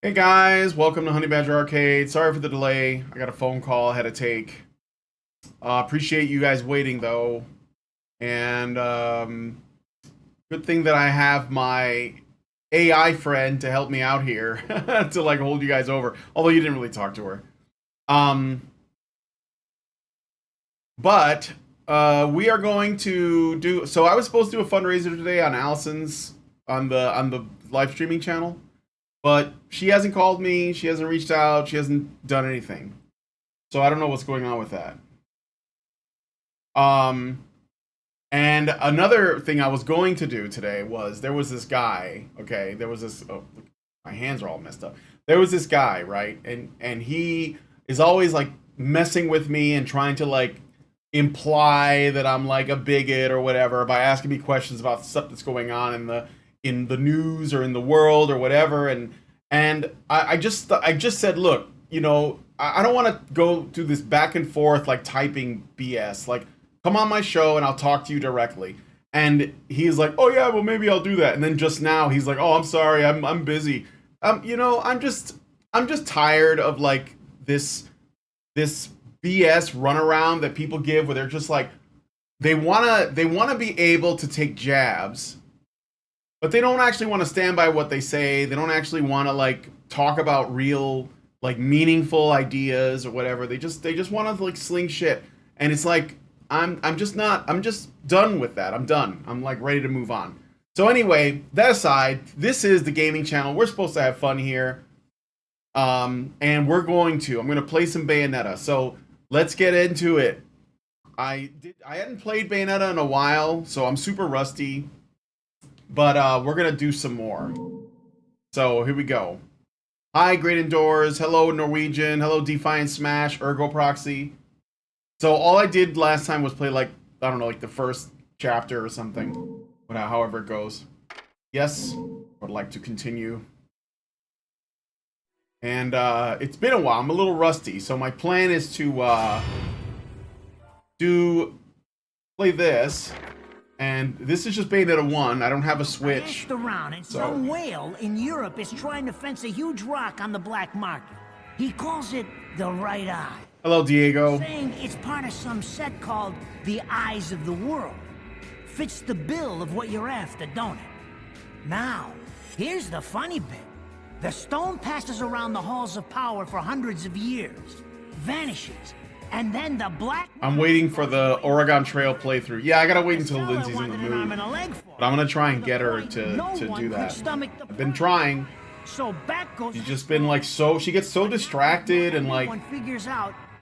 Hey guys, welcome to Honey Badger Arcade. Sorry for the delay. I got a phone call I had to take. Appreciate you guys waiting though. And good thing that I have my AI friend to help me out here to like hold you guys over. Although you didn't really talk to her. Um, but we are going to do. So I was supposed to do a fundraiser today on Allison's on the live streaming channel. But she hasn't called me, she hasn't reached out, she hasn't done anything. So I don't know what's going on with that. And another thing I was going to do today was there was this guy, okay, there was this my hands are all messed up. There was this guy, right? And he is always like messing with me and trying to like imply that I'm like a bigot or whatever by asking me questions about stuff that's going on in the news or in the world or whatever, and I just said, look, you know, I don't want to go through this back and forth like typing BS. Like, come on my show and I'll talk to you directly. And he's like, oh yeah, well maybe I'll do that. And then just now he's like, oh I'm sorry, I'm busy. You know, I'm just tired of like this BS runaround that people give where they're just like they wanna be able to take jabs, but they don't actually want to stand by what they say. They don't actually want to like talk about real, like meaningful ideas or whatever. They just want to like sling shit. And it's like I'm just done with that. I'm done. I'm like ready to move on. So anyway, that aside, this is the gaming channel. We're supposed to have fun here. And I'm going to play some Bayonetta. So let's get into it. I hadn't played Bayonetta in a while, so I'm super rusty. But we're gonna do some more. So here we go. Hi, Great Indoors. Hello, Norwegian. Hello, Defiant Smash. Ergo Proxy. So all I did last time was play like, I don't know, like the first chapter or something. However it goes. Yes, I would like to continue. And it's been a while. I'm a little rusty. So my plan is to play this. And this is just Bayonetta 1. I don't have a Switch. I asked around, and some whale in Europe is trying to fence a huge rock on the black market. He calls it the right eye. Hello, Diego. Saying it's part of some set called the Eyes of the World. Fits the bill of what you're after, don't it? Now, here's the funny bit. The stone passes around the halls of power for hundreds of years, vanishes, and then the black... I'm waiting for the Oregon Trail playthrough. Yeah, I gotta wait until Lindsay's in the mood. But I'm gonna try and get her to do that. I've been trying. So back goes... She's just been like she gets so distracted and like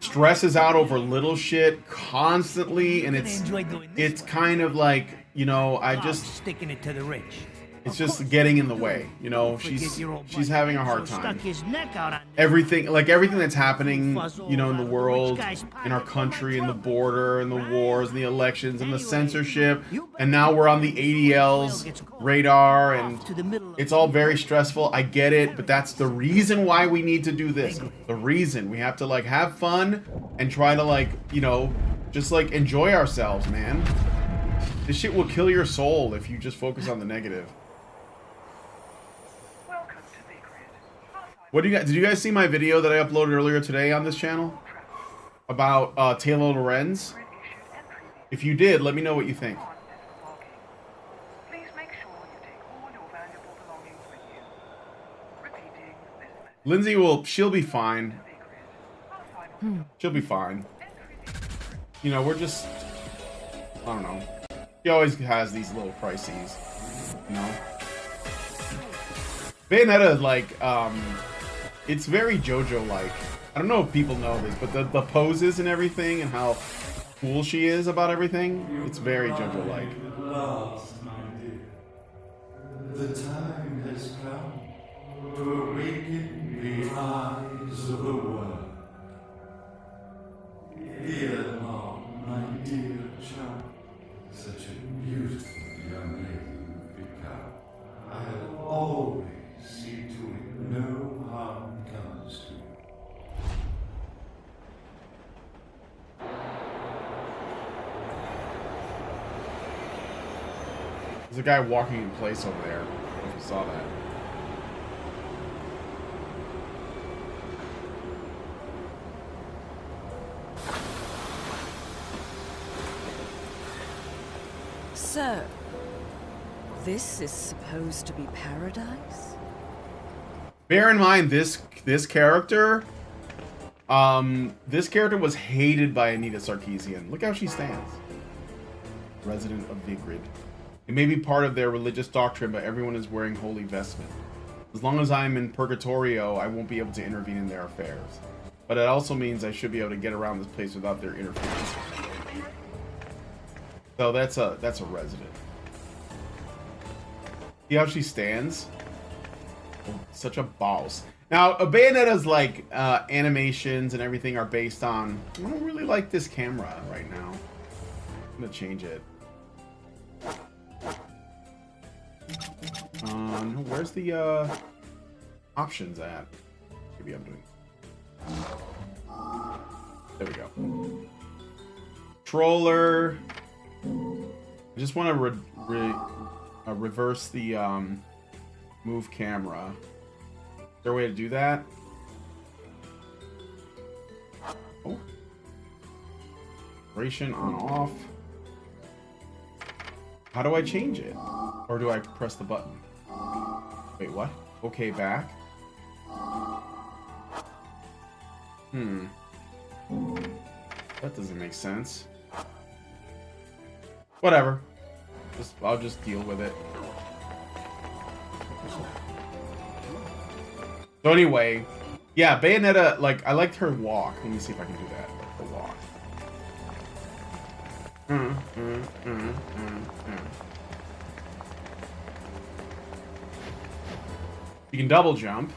stresses out over little shit constantly, and it's kind of like, you know, sticking it to the rich. It's just getting in the way, you know. She's having a hard time. Everything that's happening, you know, in the world, in our country, in the border, in the wars, in the elections, and the censorship, and now we're on the ADL's radar, and it's all very stressful. I get it, but that's the reason why we need to do this. The reason we have to like have fun and try to like, you know, just like enjoy ourselves, man. This shit will kill your soul if you just focus on the negative. What do you guys? Did you guys see my video that I uploaded earlier today on this channel about Taylor Lorenz? If you did, let me know what you think. Lindsay she'll be fine. She'll be fine. You know, we're just, I don't know. She always has these little crises, you know. Bayonetta, like, it's very JoJo-like. I don't know if people know this, but the poses and everything and how cool she is about everything, it's very JoJo-like. The time has come to awaken the eyes of the world. Ere long, my dear child, such a beautiful young lady you've become. I'll always see to it no harm comes to you. There's a guy walking in place over there. I don't know if you saw that. So, this is supposed to be paradise? Bear in mind, this character, this character was hated by Anita Sarkeesian. Look how she stands. Resident of Vigrid. It may be part of their religious doctrine, but everyone is wearing holy vestment. As long as I'm in Purgatorio, I won't be able to intervene in their affairs. But it also means I should be able to get around this place without their interference. So that's a resident. See how she stands? Oh, such a boss. Now, Bayonetta's like animations and everything are based on. I don't really like this camera right now. I'm gonna change it. Where's the options at? Maybe I'm doing. There we go. Controller. I just want to reverse the move camera. Is there a way to do that? Oh. Vibration on off. How do I change it? Or do I press the button? Wait, what? Okay, back. That doesn't make sense. Whatever. I'll just deal with it. So anyway, yeah, Bayonetta, like, I liked her walk. Let me see if I can do that. The walk. You can double jump.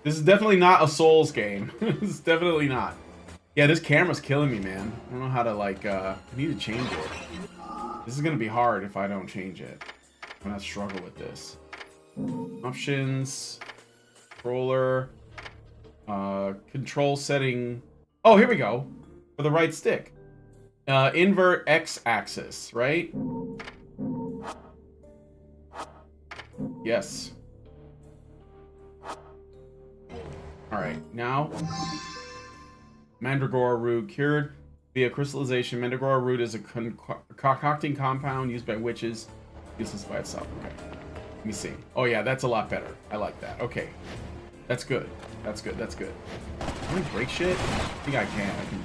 This is definitely not a Souls game. This is definitely not. Yeah, this camera's killing me, man. I don't know how to, like, I need to change it. This is gonna be hard if I don't change it. I'm gonna struggle with this. Options. Controller. Control setting. Oh, here we go. For the right stick. Invert X-axis, right? Yes. Alright, now. Mandragora root cured via crystallization. Mandragora root is a concocting compound used by witches. Useless by itself. Okay. Let me see. Oh yeah, that's a lot better. I like that. Okay. That's good. That's good. That's good. Can I break shit? I think I can. I can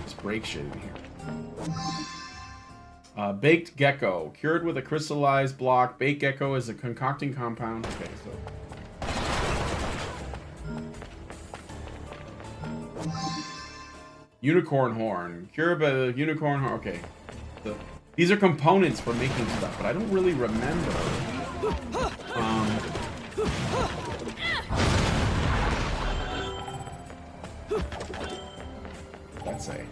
just break shit in here. Baked gecko. Cured with a crystallized block. Baked gecko is a concocting compound. Okay, so. Unicorn horn. Cured by the unicorn horn. Okay. So, these are components for making stuff, but I don't really remember. Let's say.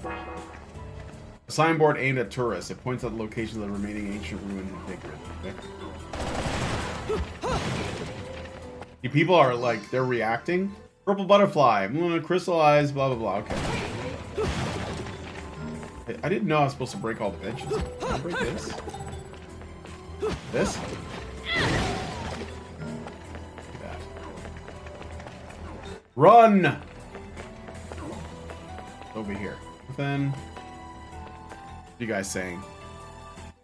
A signboard aimed at tourists. It points out the locations of the remaining ancient ruins of Vigrid. Okay. The people are like, they're reacting. Purple butterfly. Crystallize, blah, blah, blah. Okay. I didn't know I was supposed to break all the benches. Can I break this? This? That. Run! Over here. Then, what are you guys saying?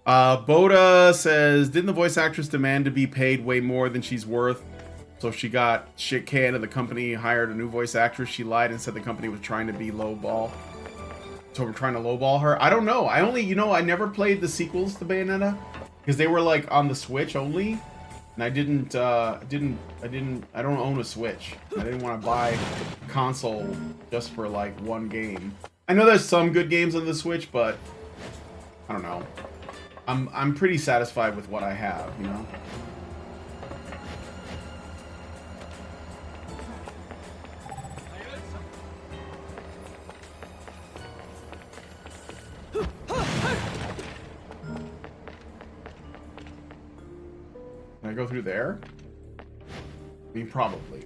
Boda says, didn't the voice actress demand to be paid way more than she's worth? So she got shit canned and the company hired a new voice actress. She lied and said the company was trying to be lowball. So we're trying to lowball her. I don't know. I only, you know, I never played the sequels to Bayonetta because they were like on the Switch only, and I don't own a Switch. I didn't want to buy a console just for like one game. I know there's some good games on the Switch, but I don't know. I'm pretty satisfied with what I have, you know. Can I go through there? I mean, probably.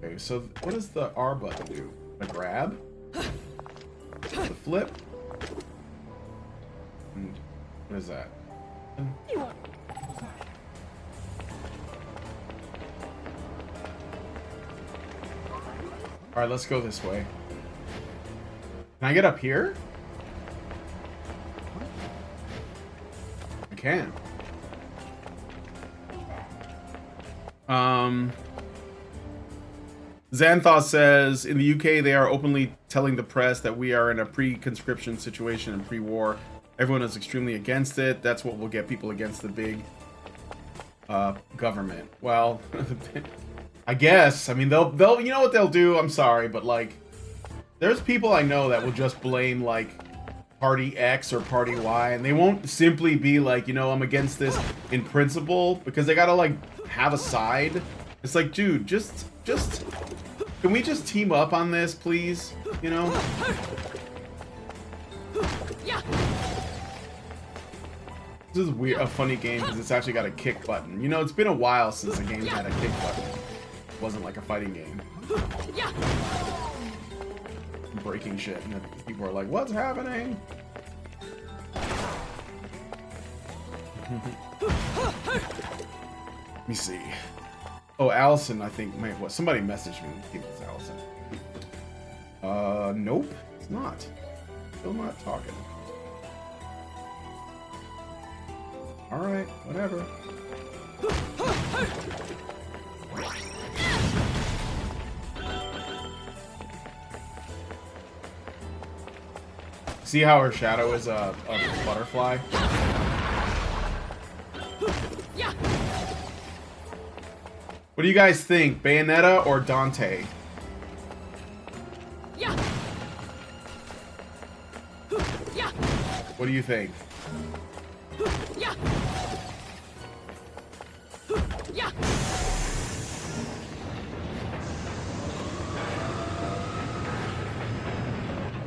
Okay, so what does the R button do? A grab? The flip? And what is that? All right, let's go this way. Can I get up here? I can. Xanthoth says, in the UK, they are openly telling the press that we are in a pre-conscription situation and pre-war. Everyone is extremely against it. That's what will get people against the big government. Well, I guess. I mean, they'll, you know what they'll do? I'm sorry, but like, there's people I know that will just blame like Party X or Party Y, and they won't simply be like, you know, I'm against this in principle, because they gotta like have a side. It's like, dude, just can we just team up on this, please? You know? This is weird, a funny game because it's actually got a kick button. You know, it's been a while since the game had a kick button. It wasn't like a fighting game. Breaking shit, and people are like, what's happening? Let me see. Oh, Allison, I think, what? Somebody messaged me. I think it's Allison. Nope, it's not. Still not talking. Alright, whatever. See how her shadow is a butterfly? What do you guys think? Bayonetta or Dante? What do you think?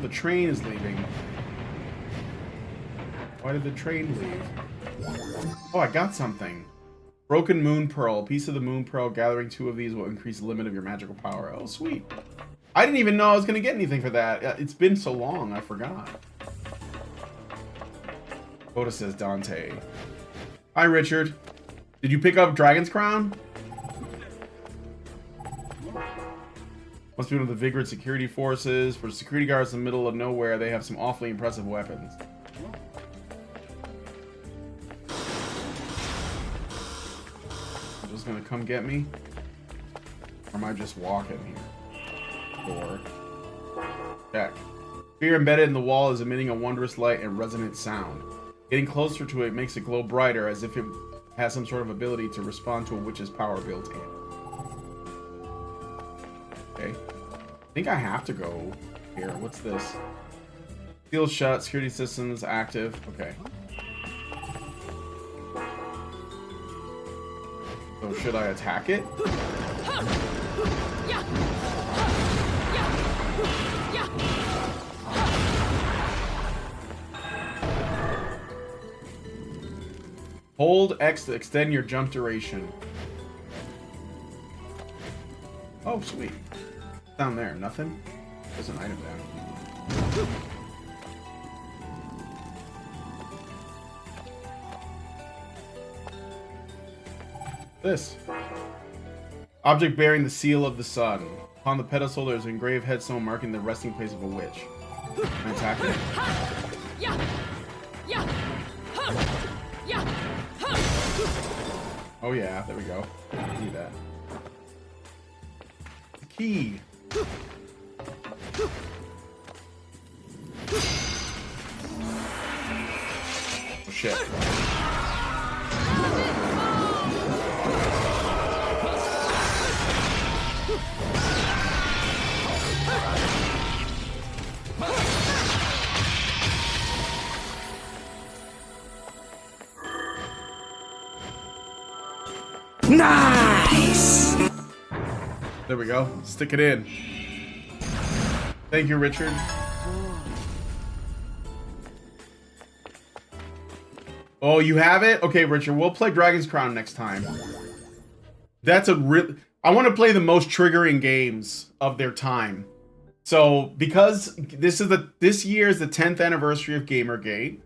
The train is leaving. Why did the train leave? Oh, I got something. Broken Moon Pearl. A piece of the Moon Pearl. Gathering 2 of these will increase the limit of your magical power. Oh, sweet. I didn't even know I was going to get anything for that. It's been so long, I forgot. Oda says Dante. Hi, Richard. Did you pick up Dragon's Crown? Must be one of the Vigorous security forces. For security guards in the middle of nowhere, they have some awfully impressive weapons. Just gonna come get me? Or am I just walking here? Door. Check. Sphere embedded in the wall is emitting a wondrous light and resonant sound. Getting closer to it makes it glow brighter, as if it has some sort of ability to respond to a witch's power built in. Okay. I think I have to go here. What's this? Seal shut, security systems active. Okay. So should I attack it? Hold X to extend your jump duration. Oh, sweet. Down there, nothing? There's an item down. This. Object bearing the seal of the sun. Upon the pedestal, there is an engraved headstone marking the resting place of a witch. Can I attack it? Oh yeah, there we go. I need that. The key. Oh shit. Nice! There we go. Stick it in. Thank you, Richard. Oh, you have it? Okay, Richard, we'll play Dragon's Crown next time. That's a real... I want to play the most triggering games of their time. So, because this year is the 10th anniversary of Gamergate,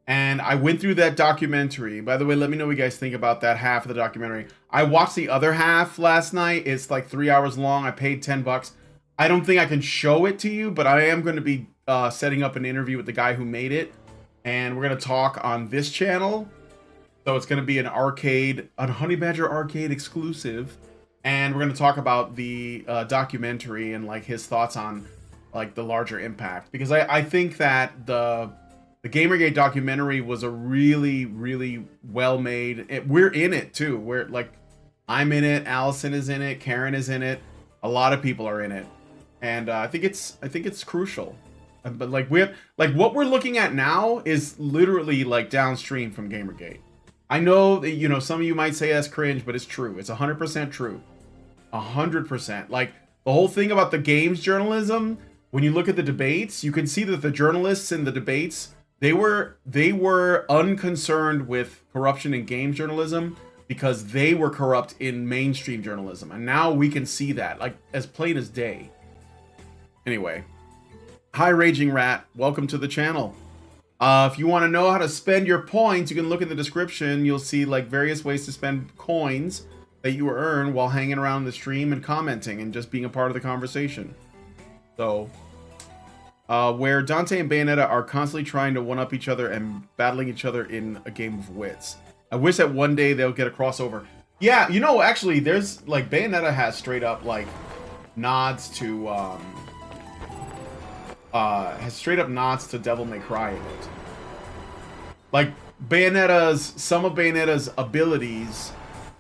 and I went through that documentary. By the way, let me know what you guys think about that half of the documentary. I watched the other half last night. It's like 3 hours long. I paid $10. I don't think I can show it to you, but I am going to be setting up an interview with the guy who made it, and we're going to talk on this channel. So it's going to be an Honey Badger arcade exclusive, and we're going to talk about the documentary and like his thoughts on like the larger impact, because I think that the Gamergate documentary was a really, really well made. We're in it too. We're like, I'm in it. Allison is in it. Karen is in it. A lot of people are in it, and I think it's crucial. But like what we're looking at now is literally like downstream from Gamergate. I know that, you know, some of you might say that's cringe, but it's true. It's 100% true. 100%. Like the whole thing about the games journalism. When you look at the debates, you can see that the journalists in the debates, they were unconcerned with corruption in games journalism because they were corrupt in mainstream journalism. And now we can see that, like, as plain as day. Anyway. Hi, Raging Rat. Welcome to the channel. If you want to know how to spend your points, you can look in the description. You'll see, like, various ways to spend coins that you earn while hanging around the stream and commenting and just being a part of the conversation. So, where Dante and Bayonetta are constantly trying to one-up each other and battling each other in a game of wits. I wish that one day they'll get a crossover. Yeah, you know, actually, there's, like, Bayonetta has straight up, like, nods to, has straight up nods to Devil May Cry in it. Like, some of Bayonetta's abilities,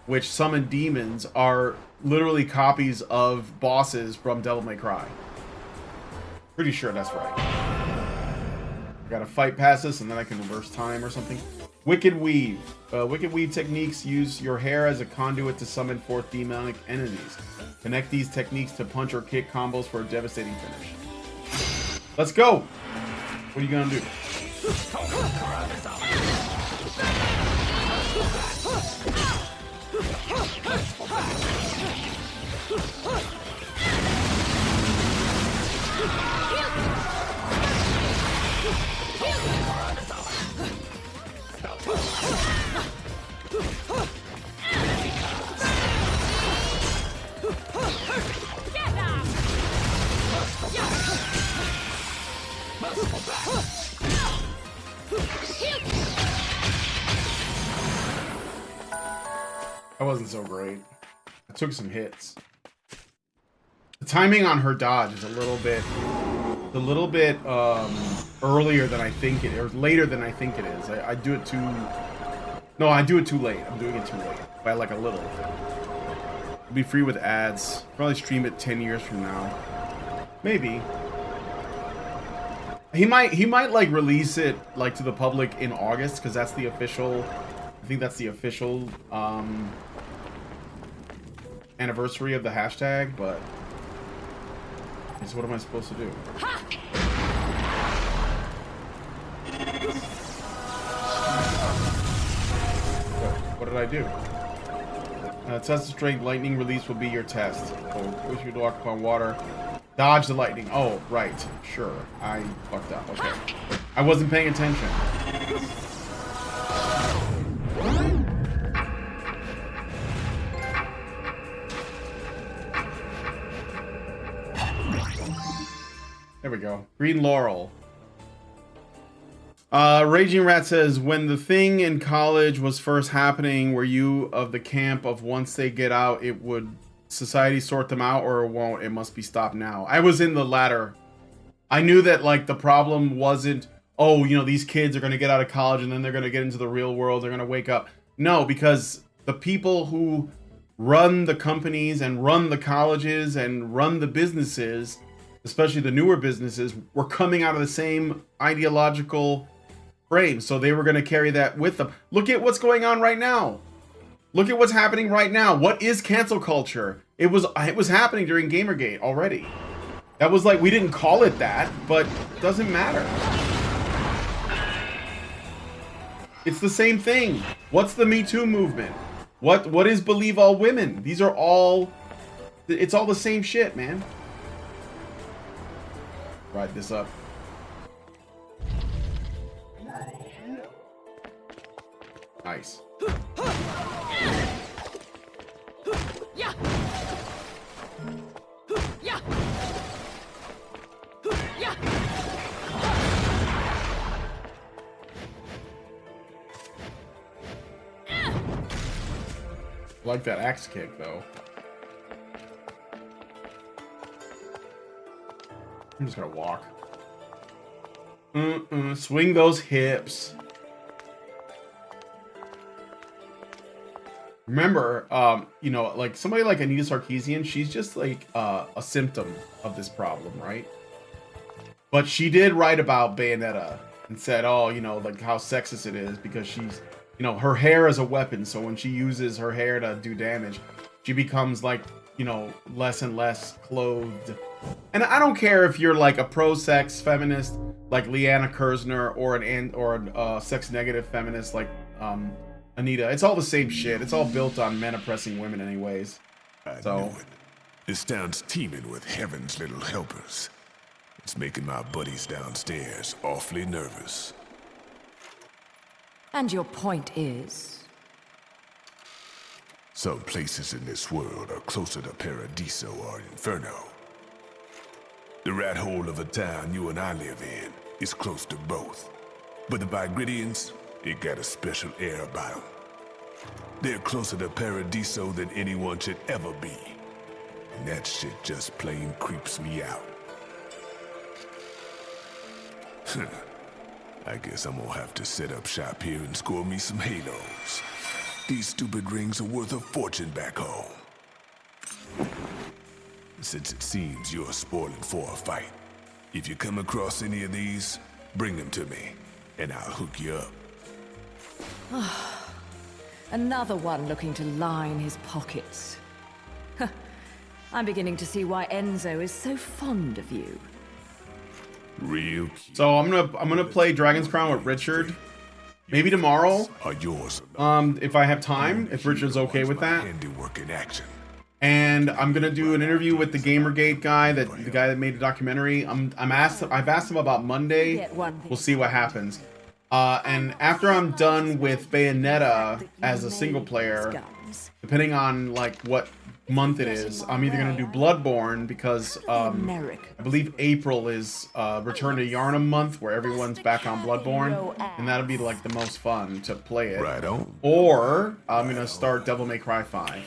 which summon demons, are literally copies of bosses from Devil May Cry. Pretty sure that's right. I gotta fight past this and then I can reverse time or something. Wicked Weave. Wicked Weave techniques use your hair as a conduit to summon forth demonic enemies. Connect these techniques to punch or kick combos for a devastating finish. Let's go! What are you gonna do? That wasn't so great. I took some hits. The timing on her dodge is a little bit earlier than I think it, or later than I think it is. I do it too. No, I do it too late. I'm doing it too late by like a little. It'll be free with ads. Probably stream it 10 years from now. Maybe. He might like release it like to the public in August, because that's the official. I think that's the official anniversary of the hashtag, but so what am I supposed to do? What did I do? Test the strength. Lightning release will be your test. Wish you to walk upon water. Dodge the lightning. Oh, right. Sure. I fucked up. Okay. I wasn't paying attention. There we go. Green Laurel. Raging Rat says, when the thing in college was first happening, were you of the camp of once they get out, it would society sort them out, or it won't? It must be stopped now. I was in the latter. I knew that, like, the problem wasn't, oh, you know, these kids are going to get out of college and then they're going to get into the real world. They're going to wake up. No, because the people who run the companies and run the colleges and run the businesses, especially the newer businesses, were coming out of the same ideological frame. So they were going to carry that with them. Look at what's going on right now. Look at what's happening right now. What is cancel culture? It was happening during Gamergate already. That was like, we didn't call it that, but it doesn't matter. It's the same thing. What's the Me Too movement? What is Believe All Women? These are all, it's all the same shit, man. Ride this up. Nice. I like that axe kick, though. I'm just gonna walk. Swing those hips. Remember, you know, like somebody like Anita Sarkeesian, she's just like a symptom of this problem, right? But she did write about Bayonetta and said, oh, you know, like how sexist it is because she's, you know, her hair is a weapon. So when she uses her hair to do damage, she becomes like, you know, less and less clothed. And I don't care if you're like a pro-sex feminist like Leanna Kersner or a sex-negative feminist like Anita. It's all the same shit. It's all built on men oppressing women anyways. I So knew it. This town's teeming with heaven's little helpers. It's making my buddies downstairs awfully nervous. And your point is? Some places in this world are closer to Paradiso or Inferno. The rat hole of a town you and I live in is close to both. But the Vigridians, it got a special air about them. They're closer to Paradiso than anyone should ever be. And that shit just plain creeps me out. I guess I'm gonna have to set up shop here and score me some halos. These stupid rings are worth a fortune back home. Since it seems you're spoiling for a fight, if you come across any of these, bring them to me, and I'll hook you up. Another one looking to line his pockets. I'm beginning to see why Enzo is so fond of you. Real cute. So I'm gonna play Dragon's Crown with Richard. Maybe tomorrow. Are yours. If I have time, if Richard's okay with that. Handiwork in action. And I'm gonna do an interview with the Gamergate guy, the guy that made the documentary. I've asked him about Monday. We'll see what happens. And after I'm done with Bayonetta as a single player, depending on like what month it is, I'm either gonna do Bloodborne because I believe April is Return to Yharnam month where everyone's back on Bloodborne, and that'll be like the most fun to play it. Right on. Or I'm gonna start Devil May Cry 5.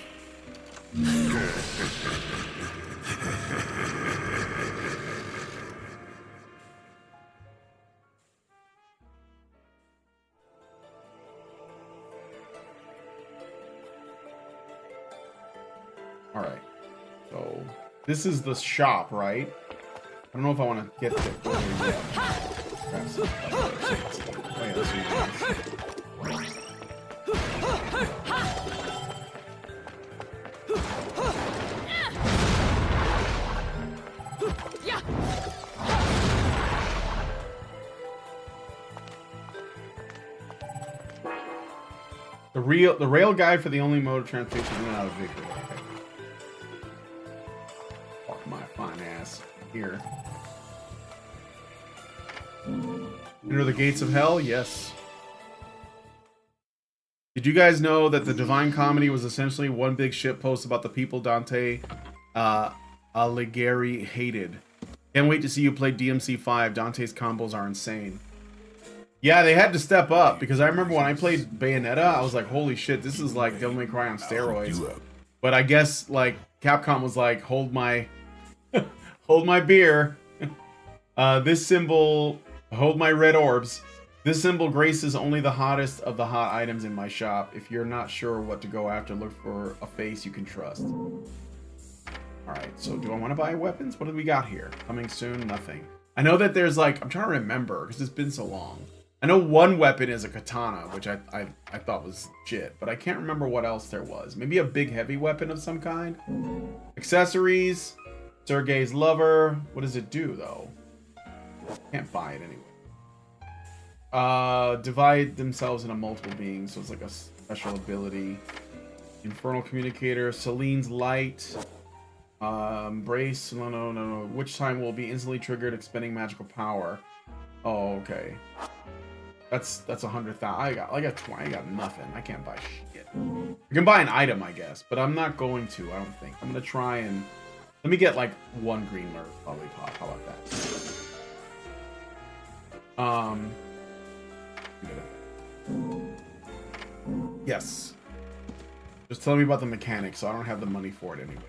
All right, so this is the shop, right? I don't know if I want to get there yet. Grab some oh, yeah, that's what the rail guide for the only mode of transportation in and out of vehicle. Okay. Fuck my fine ass here. Enter the gates of hell? Yes. Did you guys know that the Divine Comedy was essentially one big shitpost about the people Dante Alighieri hated? Can't wait to see you play DMC 5. Dante's combos are insane. Yeah, they had to step up because I remember when I played Bayonetta, I was like, holy shit, this is like Devil May Cry on steroids. But I guess like Capcom was like, hold my hold my beer. This symbol, hold my red orbs. This symbol graces only the hottest of the hot items in my shop. If you're not sure what to go after, look for a face you can trust. Alright, so do I want to buy weapons? What do we got here? Coming soon? Nothing. I know that there's like, I'm trying to remember because it's been so long. I know one weapon is a katana, which I thought was shit, but I can't remember what else there was. Maybe a big heavy weapon of some kind? Accessories. Sergei's lover. What does it do though? Can't buy it anyway. Divide themselves into multiple beings, so it's like a special ability. Infernal communicator. Celine's light. Embrace. No. Which time will be instantly triggered, expending magical power. Oh, okay. That's 100,000. I got 20. I got nothing. I can't buy shit. I can buy an item, I guess, but I'm not going to. I don't think. I'm gonna try and let me get like one green lollipop. How about that? Yes. Just tell me about the mechanics, so I don't have the money for it anyway.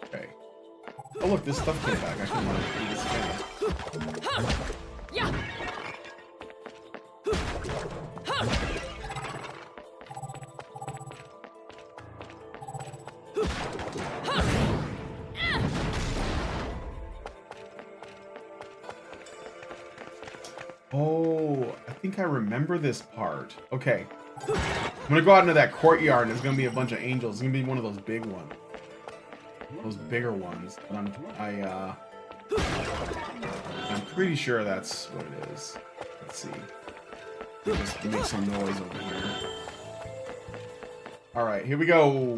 Okay. Oh look, this stuff came back. I can do this again. Oh, I think I remember this part. Okay. I'm gonna go out into that courtyard and there's gonna be a bunch of angels. It's gonna be one of those big ones. Those bigger ones. And I'm pretty sure that's what it is. Let's see. Just make some noise over here. Alright, here we go.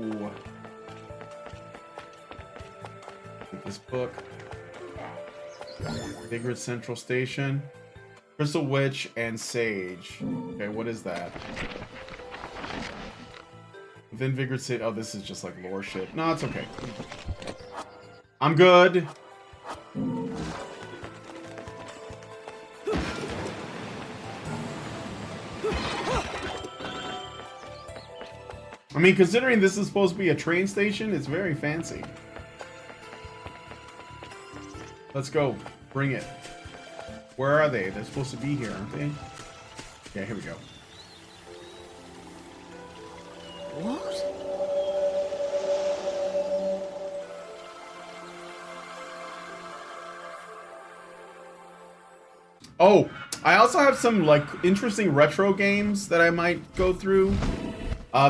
Get this book. Vigrid Central Station. Crystal Witch and Sage. Okay, what is that? Within Vigrid City. Oh, this is just like lore shit. No, it's okay. I'm good. I mean, considering this is supposed to be a train station, it's very fancy. Let's go. Bring it. Where are they? They're supposed to be here, aren't they? Yeah, here we go. What? Oh, I also have some like interesting retro games that I might go through.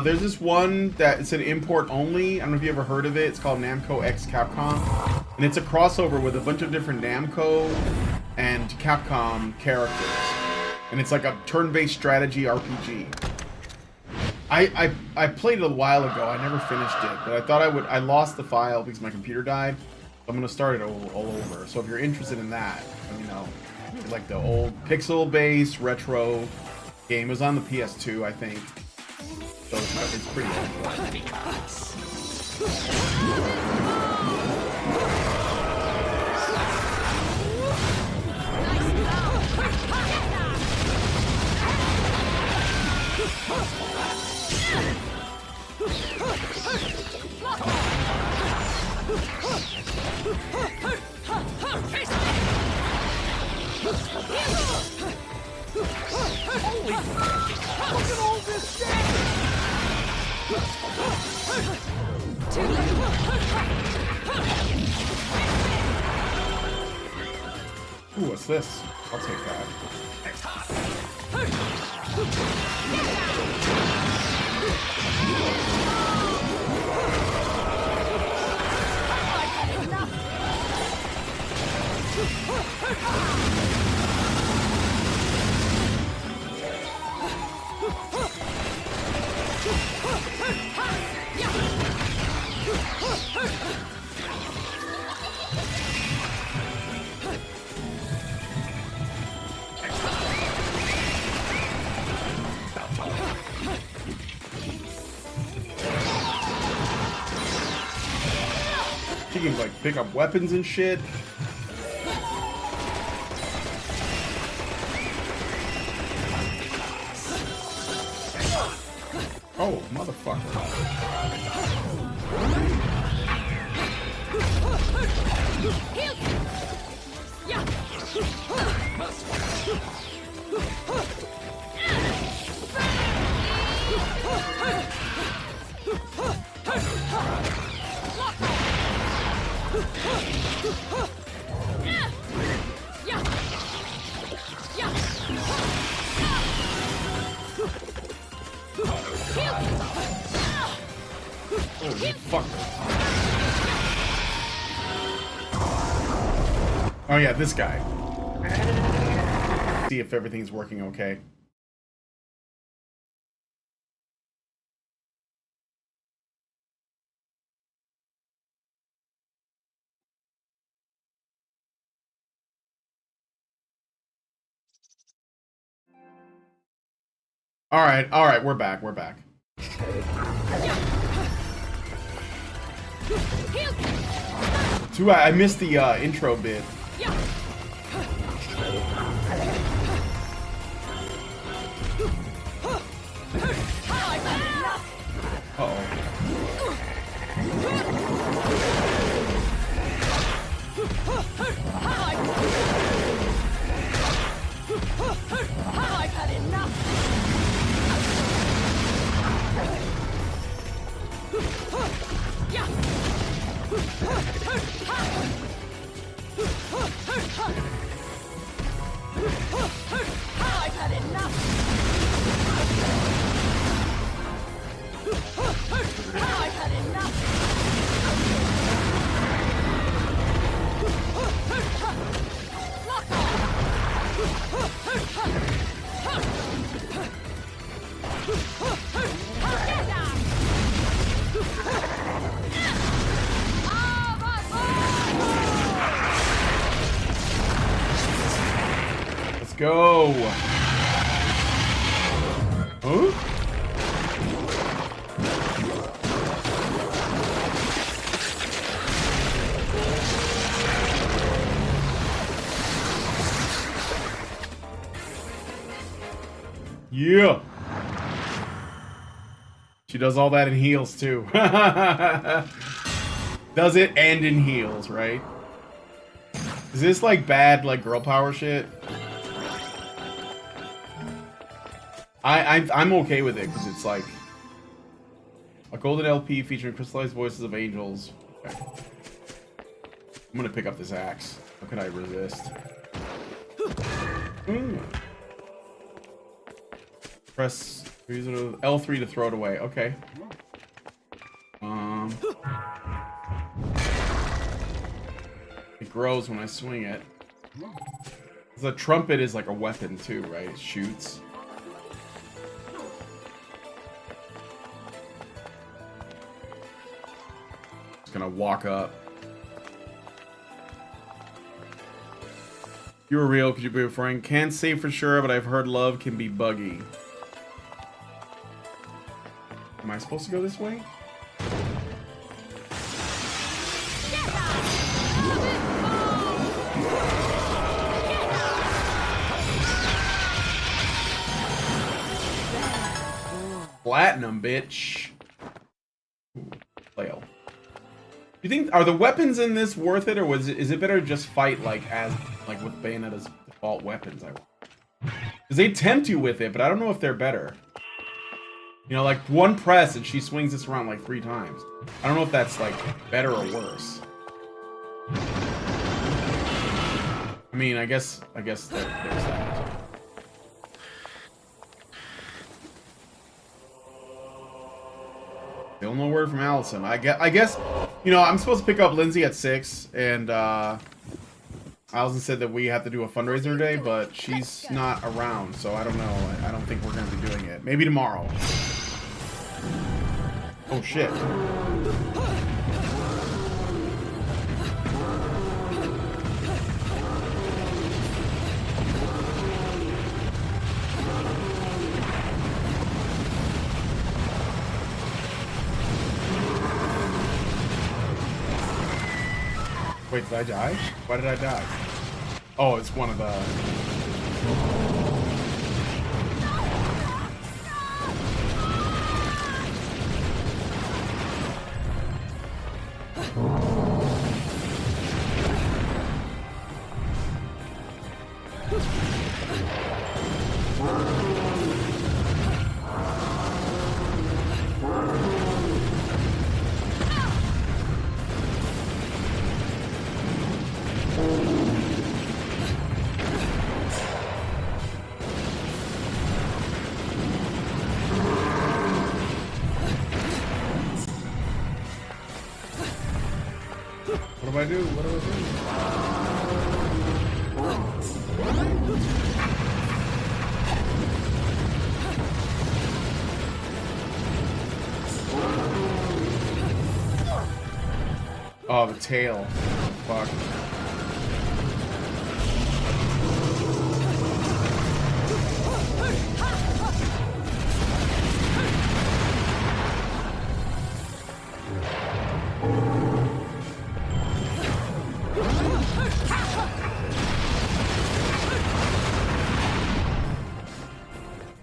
There's this one that it's an import only. I don't know if you ever heard of it. It's called Namco X Capcom, and it's a crossover with a bunch of different Namco and Capcom characters, and it's like a turn-based strategy RPG. I played it a while ago. I never finished it, but I thought I would. I lost the file because my computer died. I'm gonna start it all over. So if you're interested in that, let me know. Like the old pixel-based retro game. It was on the PS2, I think. So it's pretty Holy! Look at all this damage! Ooh, what's this? I'll take that. She can like pick up weapons and shit. Oh, motherfucker. Holy fuck. Oh yeah, this guy. See if everything's working okay. All right, we're back. Too bad I missed the intro bit. Uh-oh. I've had enough! I've had enough! I've had enough! Lock Let's go. Huh? Yeah. She does all that in heels too. Does it and in heels, right? Is this like bad like girl power shit? I'm okay with it because it's like a golden LP featuring crystallized voices of angels. Okay. I'm gonna pick up this axe. How could I resist? Press L3 to throw it away. Okay. It grows when I swing it. The trumpet is like a weapon too, right? It shoots. Just gonna walk up. You were real, could you be a friend? Can't say for sure, but I've heard love can be buggy. Am I supposed to go this way? Platinum, bitch. Ooh, flail. You think are the weapons in this worth it, or is it better to just fight like with Bayonetta's default weapons? Because they tempt you with it, but I don't know if they're better. You know, like one press and she swings this around like 3 times. I don't know if that's like better or worse. I mean, I guess there's that. Still no word from Allison. I guess, you know, I'm supposed to pick up Lindsay at 6, and Allison said that we have to do a fundraiser today, but she's not around, so I don't know. I don't think we're gonna be doing it. Maybe tomorrow. Oh shit. Wait, did I die? Why did I die? Oh, it's one of the... What do I do? What do I do? Oh, the tail. Fuck.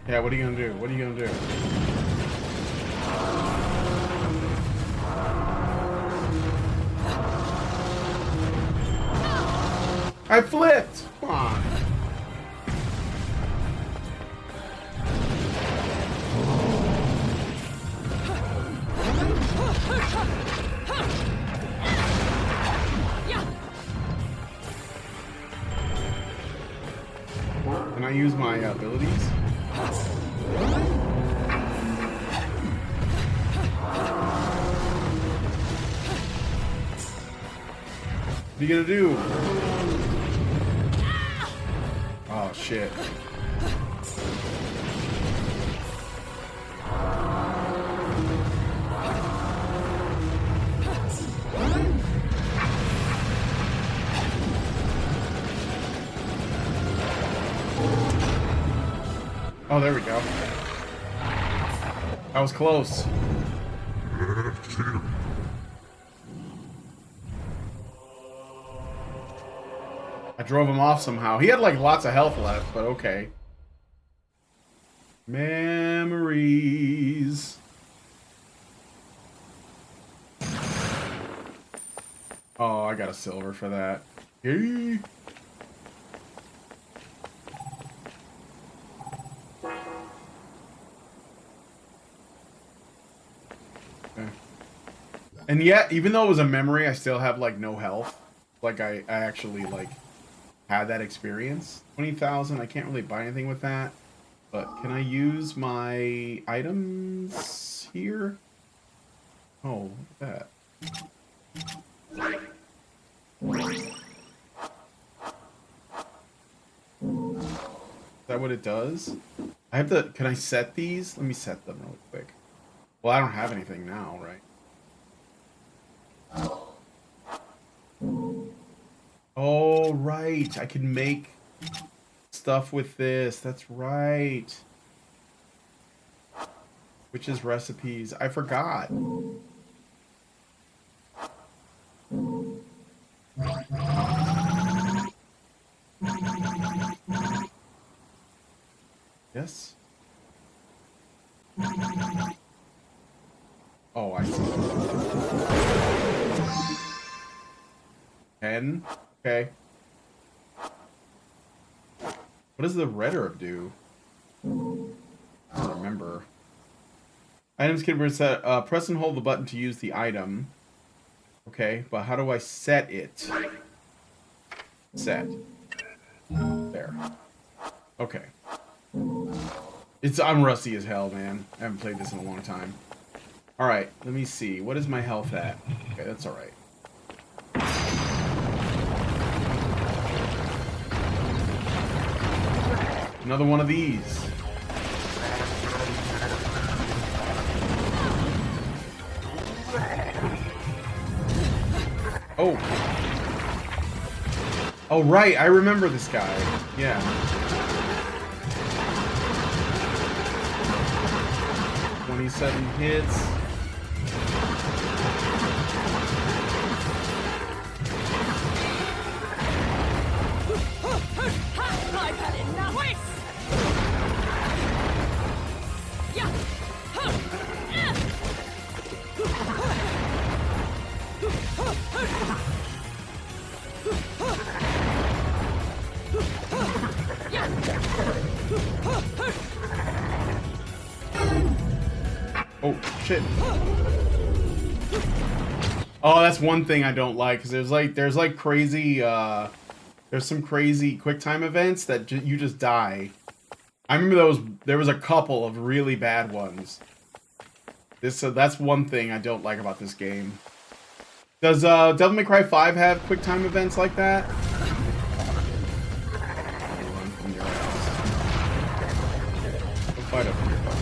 Yeah, what are you gonna do? What are you gonna do? I flipped. Come on. Can I use my abilities? What are you gonna do? Oh shit. Oh, there we go. That was close. I drove him off somehow. He had like lots of health left, but okay. Memories. Oh, I got a silver for that. Yay. Okay. And yet, even though it was a memory, I still have like no health. Like I actually like had that experience. 20,000. I can't really buy anything with that. But can I use my items here? Oh, look at that. Is that what it does? I have to. Can I set these? Let me set them real quick. Well, I don't have anything now, right? Oh, right. I can make stuff with this. That's right. Which is recipes. I forgot. Yes. Oh, I see. 10. Okay. What does the red herb do? I don't remember. Items can be set. Press and hold the button to use the item. Okay, but how do I set it? Set. There. Okay. I'm rusty as hell, man. I haven't played this in a long time. Alright, let me see. What is my health at? Okay, that's alright. Another one of these. Oh. Oh, right. I remember this guy. Yeah. "27 hits. I've had enough. Oh, shit. Oh, that's one thing I don't like, because there's like crazy, there's some crazy quick time events that you just die. I remember there was a couple of really bad ones. That's one thing I don't like about this game. Does Devil May Cry 5 have quick time events like that? Run from your ass. Go fight up here, bud.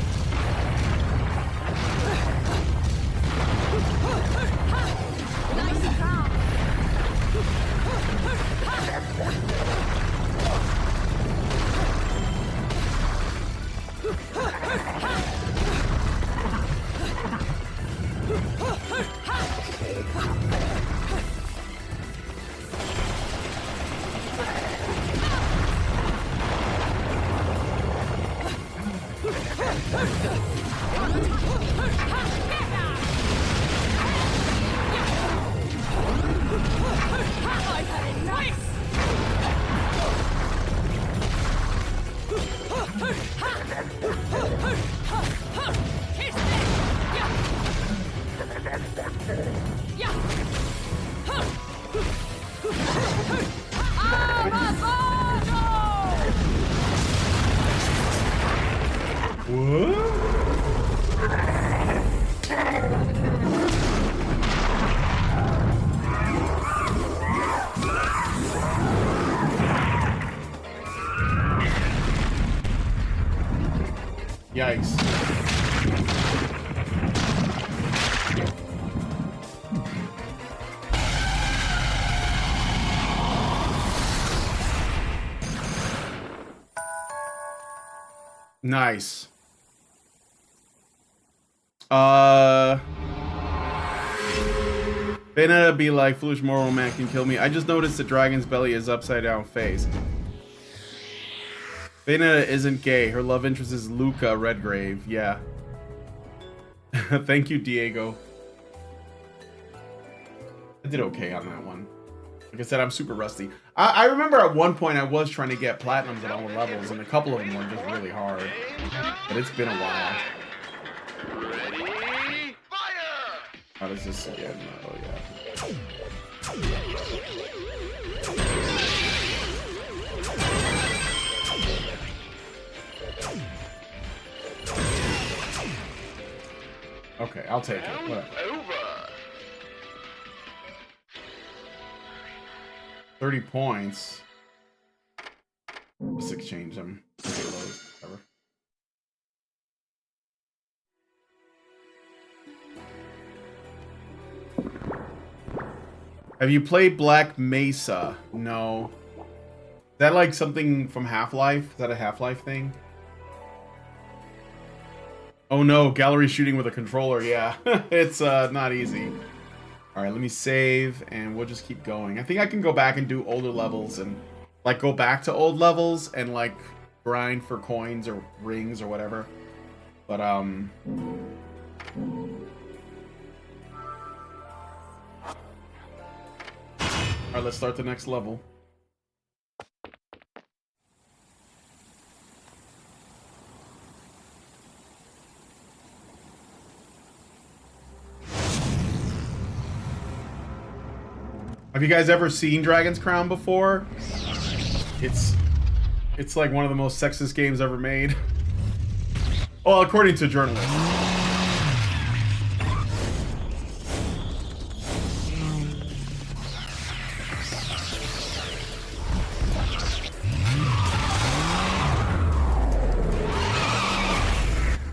Yikes. Nice. Bayonetta be like, foolish moral man can kill me. I just noticed the dragon's belly is upside down face. Bayonetta isn't gay. Her love interest is Luca Redgrave. Yeah. Thank you, Diego. I did okay on that one. Like I said, I'm super rusty. I remember at one point I was trying to get platinums at all the levels, and a couple of them were just really hard. But it's been a while. Ready? Fire! How does this again? Oh, yeah. Okay, I'll take it. Whatever. Over. 30 points. Let's exchange them. Whatever. Have you played Black Mesa? No. Is that like something from Half-Life? Is that a Half-Life thing? Oh no, gallery shooting with a controller. Yeah, it's not easy. All right, let me save and we'll just keep going. I think I can go back and do older levels and like go back to old levels and like grind for coins or rings or whatever. But all right, let's start the next level. Have you guys ever seen Dragon's Crown before? It's like one of the most sexist games ever made. Well, according to journalists.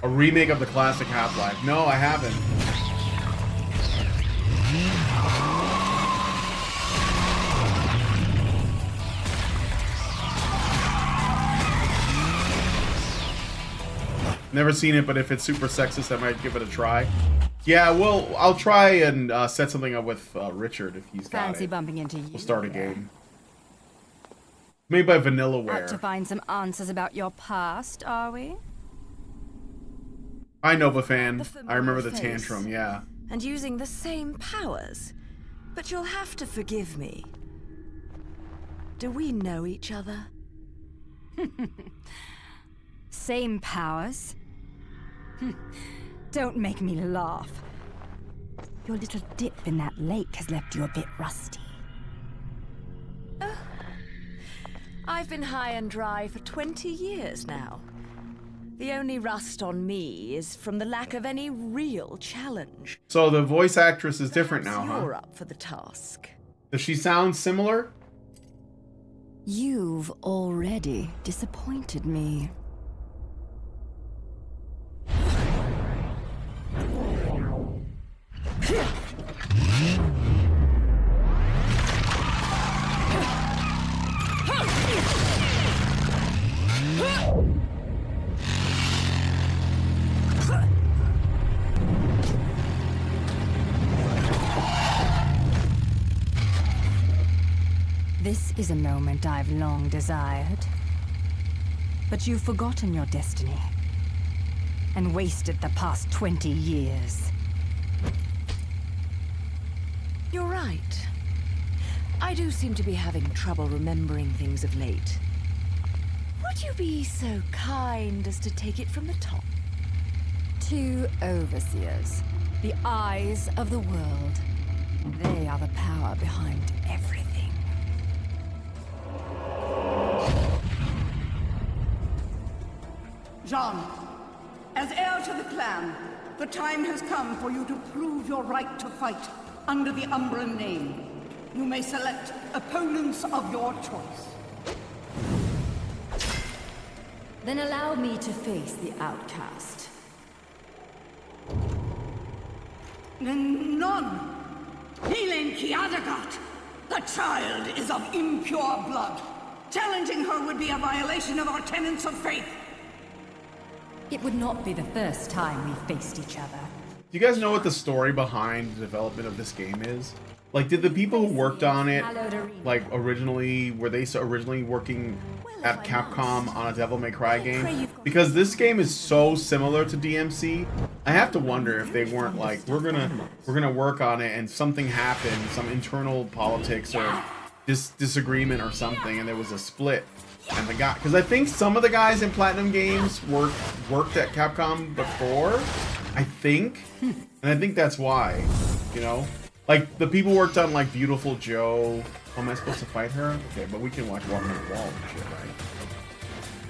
A remake of the classic Half-Life. No, I haven't. Never seen it, but if it's super sexist, I might give it a try. Yeah, well, I'll try and set something up with Richard if he's got Fancy it. bumping into you. We'll start a game. Made by Vanillaware. Out to find some answers about your past, are we? Hi, Nova fan. The I remember the familiar face. tantrum, yeah. And using the same powers. But you'll have to forgive me. Do we know each other? Same powers? Don't make me laugh. Your little dip in that lake has left you a bit rusty. I've been high and dry for 20 years now. The only rust on me is from the lack of any real challenge. So the voice actress is different now, Perhaps you're huh? up for the task. Does she sound similar? You've already disappointed me. This is a moment I've long desired. But you've forgotten your destiny and wasted the past 20 years. You're right. I do seem to be having trouble remembering things of late. Would you be so kind as to take it from the top? 2 overseers, the eyes of the world. They are the power behind everything. Jean, as heir to the clan, the time has come for you to prove your right to fight under the Umbran name. You may select opponents of your choice. Then allow me to face the outcast. None. Helen Kiadagat. The child is of impure blood. Challenging her would be a violation of our tenets of faith. It would not be the first time we faced each other. Do you guys know what the story behind the development of this game is? Like, did the people who worked on it, like, originally, were they originally working at Capcom on a Devil May Cry game? Because this game is so similar to DMC, I have to wonder if they weren't like, we're gonna work on it and something happened, some internal politics or disagreement or something, and there was a split. And the guy, because I think some of the guys in Platinum Games worked at Capcom before, I think, and I think that's why, you know. Like, the people worked on, like, Beautiful Joe. Oh, am I supposed to fight her? Okay, but we can, like, walk on the wall and shit,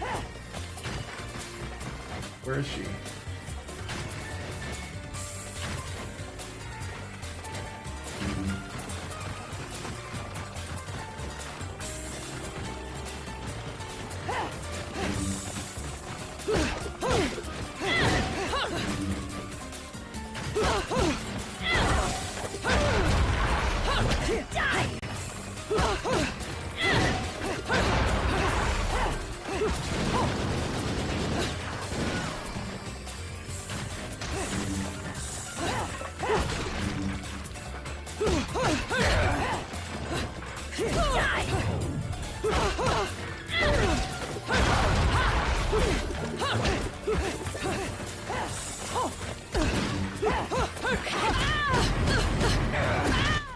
right? Where is she?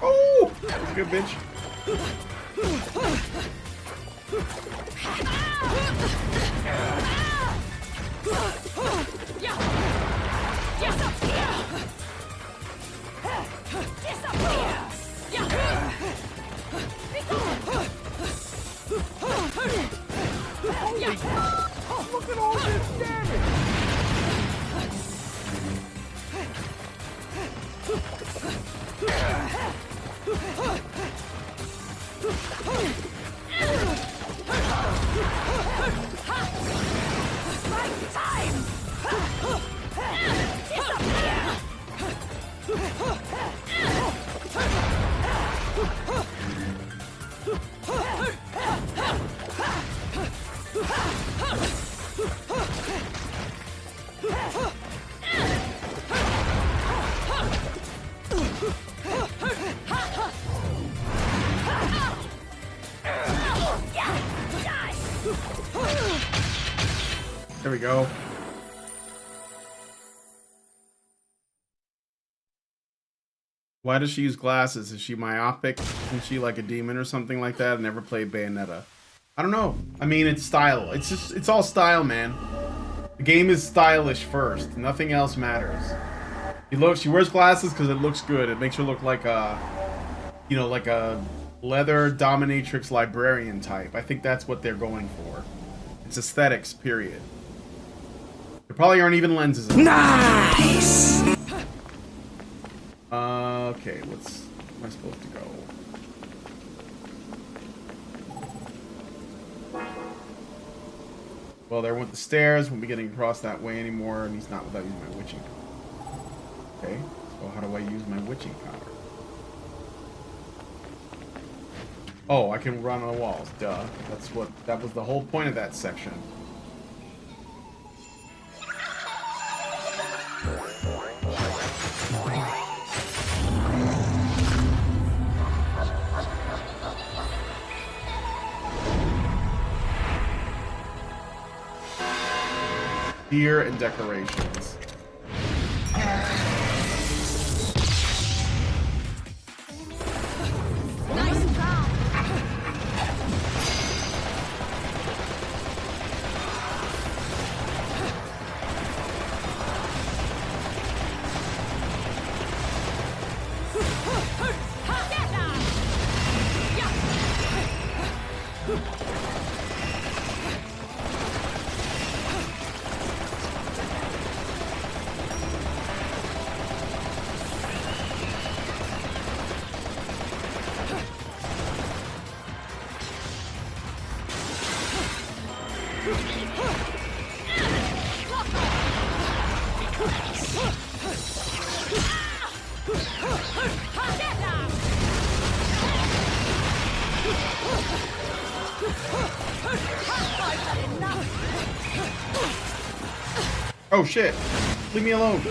Oh, that's a good bitch. Look at all this damage! Right time! There we go. Why does she use glasses? Is she myopic? Isn't she like a demon or something like that? I never played Bayonetta. I don't know. I mean, it's style. It's all style, man. The game is stylish first. Nothing else matters. She wears glasses because it looks good. It makes her look like a, you know, like a leather dominatrix librarian type. I think that's what they're going for. It's aesthetics, period. There probably aren't even lenses in it. Nice! Okay, where am I supposed to go? Well, there went the stairs. Won't be getting across that way anymore, and he's not without using my witching power. Okay, so how do I use my witching power? Oh, I can run on the walls. Duh. That was the whole point of that section. Gear and decorations. Oh shit! Leave me alone. I've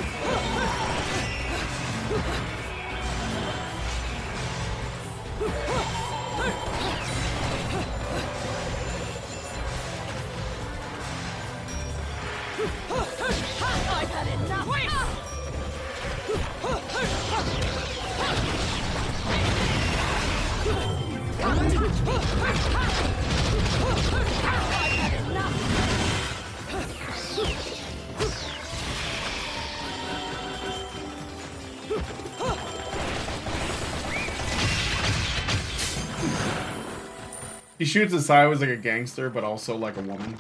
had enough. He shoots us sideways like a gangster, but also like a woman.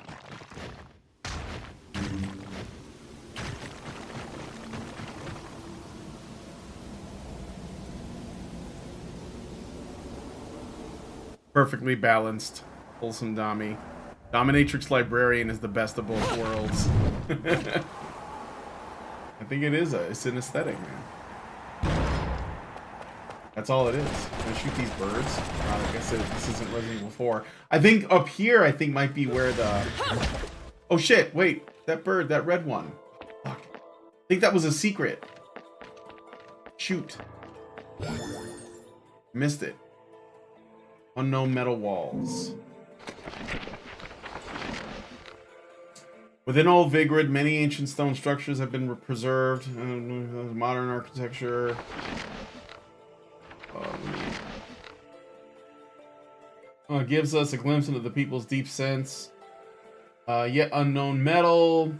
Perfectly balanced, wholesome Dami. Dominatrix Librarian is the best of both worlds. I think it is it's an aesthetic, man. That's all it is. I'm gonna shoot these birds. Like I said, this isn't Resident Evil 4. I think up here, I think might be where the... Oh shit, wait. That bird, that red one. Fuck. I think that was a secret. Shoot. Missed it. Unknown metal walls. Within Old Vigrid, many ancient stone structures have been preserved. Modern architecture. Gives us a glimpse into the people's deep sense. Yet unknown metal.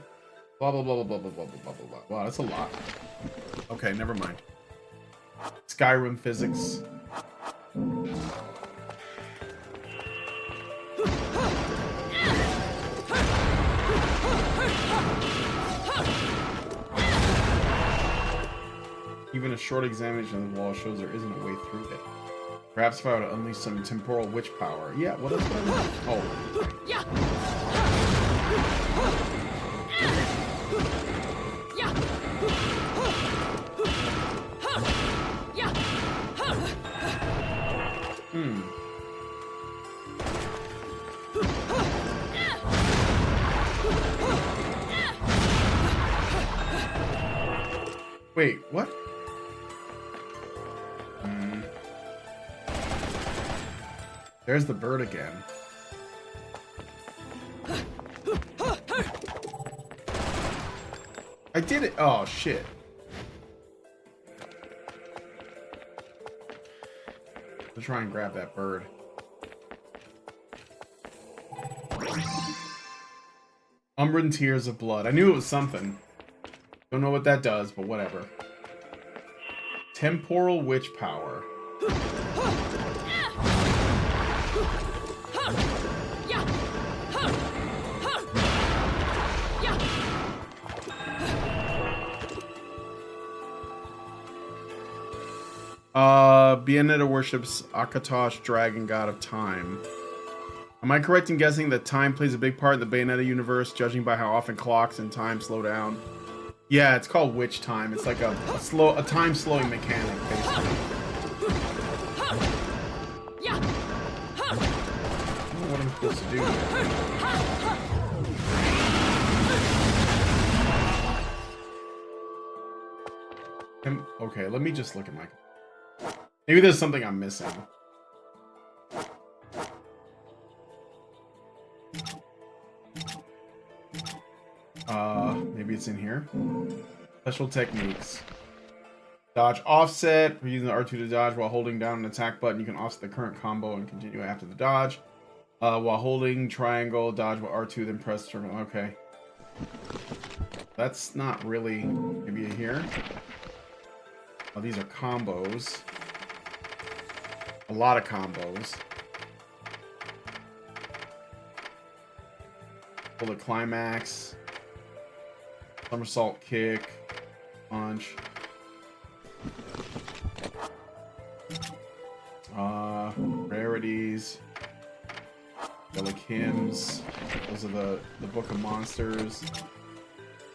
Blah blah blah blah blah blah blah blah blah. Wow, that's a lot. Okay, never mind. Skyrim physics. Even a short examination of the wall shows there isn't a way through it. Perhaps if I would unleash some temporal witch power. Yeah, what else would I want? Oh. Yeah. Wait, what? There's the bird again. I did it. Oh, shit. Let's try and grab that bird. Umbran Tears of Blood. I knew it was something. Don't know what that does, but whatever. Temporal Witch Power. Bayonetta worships Akatosh, dragon god of time. Am I correct in guessing that time plays a big part in the Bayonetta universe, judging by how often clocks and time slow down? Yeah, it's called witch time. It's like a time slowing mechanic, basically. I don't know what I'm supposed to do. Okay, let me just look at my... Maybe there's something I'm missing. Maybe it's in here. Special techniques. Dodge offset. We're using the R2 to dodge while holding down an attack button. You can offset the current combo and continue after the dodge. While holding triangle, dodge with R2, then press terminal. Okay. That's not really... Maybe here. Oh, these are combos. A lot of combos. Bullet climax. Somersault kick. Punch. Rarities. Like hymns. Those are the Book of Monsters.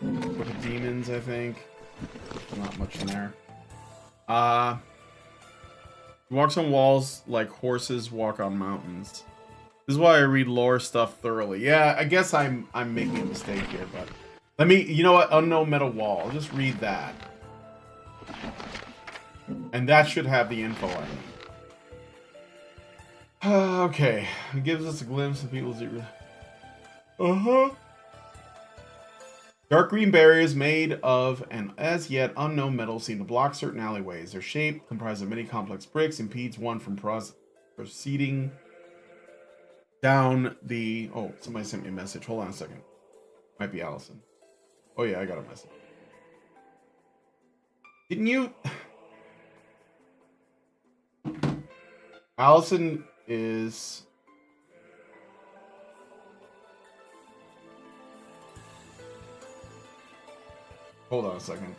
Book of Demons, I think. Not much in there. Walks on walls like horses walk on mountains. This is why I read lore stuff thoroughly. Yeah, I guess I'm making a mistake here, but Let me, you know what? Unknown metal wall. I'll just read that. And that should have the info I need. Okay. It gives us a glimpse of people's... Uh-huh. Dark green barriers made of an as yet unknown metal seem to block certain alleyways. Their shape, comprised of many complex bricks, impedes one from proceeding down the... Oh, somebody sent me a message. Hold on a second. Might be Allison. Oh yeah, I got a message. Didn't you... Allison is... Hold on a second.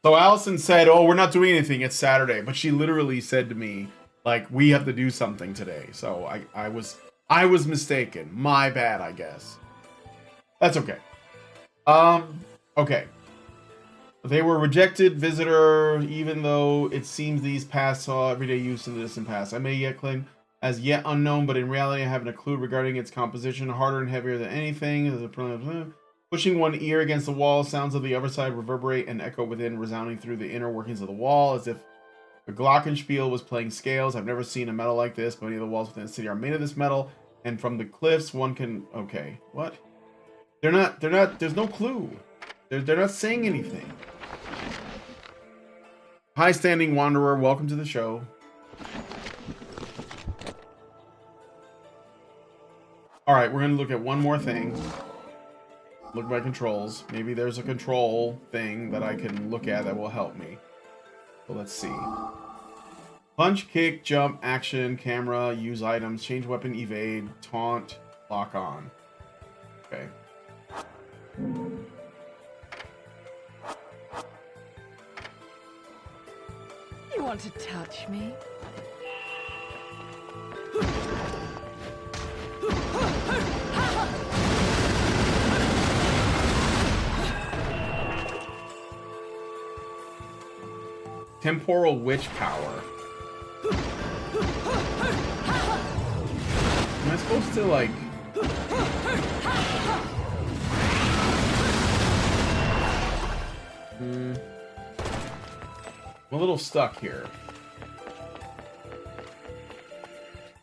So Allison said, oh, we're not doing anything. It's Saturday. But she literally said to me, like, we have to do something today. So I was mistaken. My bad, I guess. That's okay. Okay. They were rejected visitor, even though it seems these paths saw everyday use in the distant past. I may yet claim as yet unknown, but in reality I haven't a clue regarding its composition. Harder and heavier than anything. Pushing one ear against the wall, sounds of the other side reverberate and echo within, resounding through the inner workings of the wall, as if a glockenspiel was playing scales. I've never seen a metal like this, but many of the walls within the city are made of this metal, and from the cliffs one can... Okay, what? They're not, there's no clue. They're not saying anything. High standing wanderer, welcome to the show. Alright, we're gonna look at one more thing. Look at my controls. Maybe there's a control thing that I can look at that will help me. So let's see. Punch, kick, jump, action, camera, use items, change weapon, evade, taunt, lock on. Okay. You want to touch me? Temporal witch power. Am I supposed to, like... I'm a little stuck here.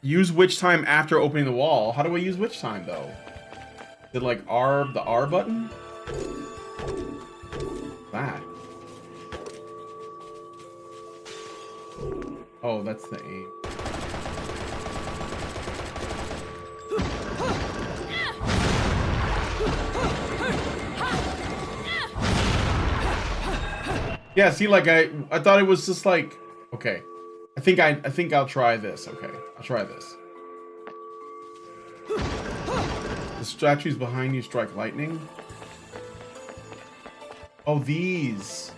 Use witch time after opening the wall. How do I use witch time, though? Is it like the R button? That. Oh, that's the aim. Yeah, see, like I thought it was just like, okay. I think I'll try this. Okay, I'll try this. The statues behind you strike lightning. Oh, these.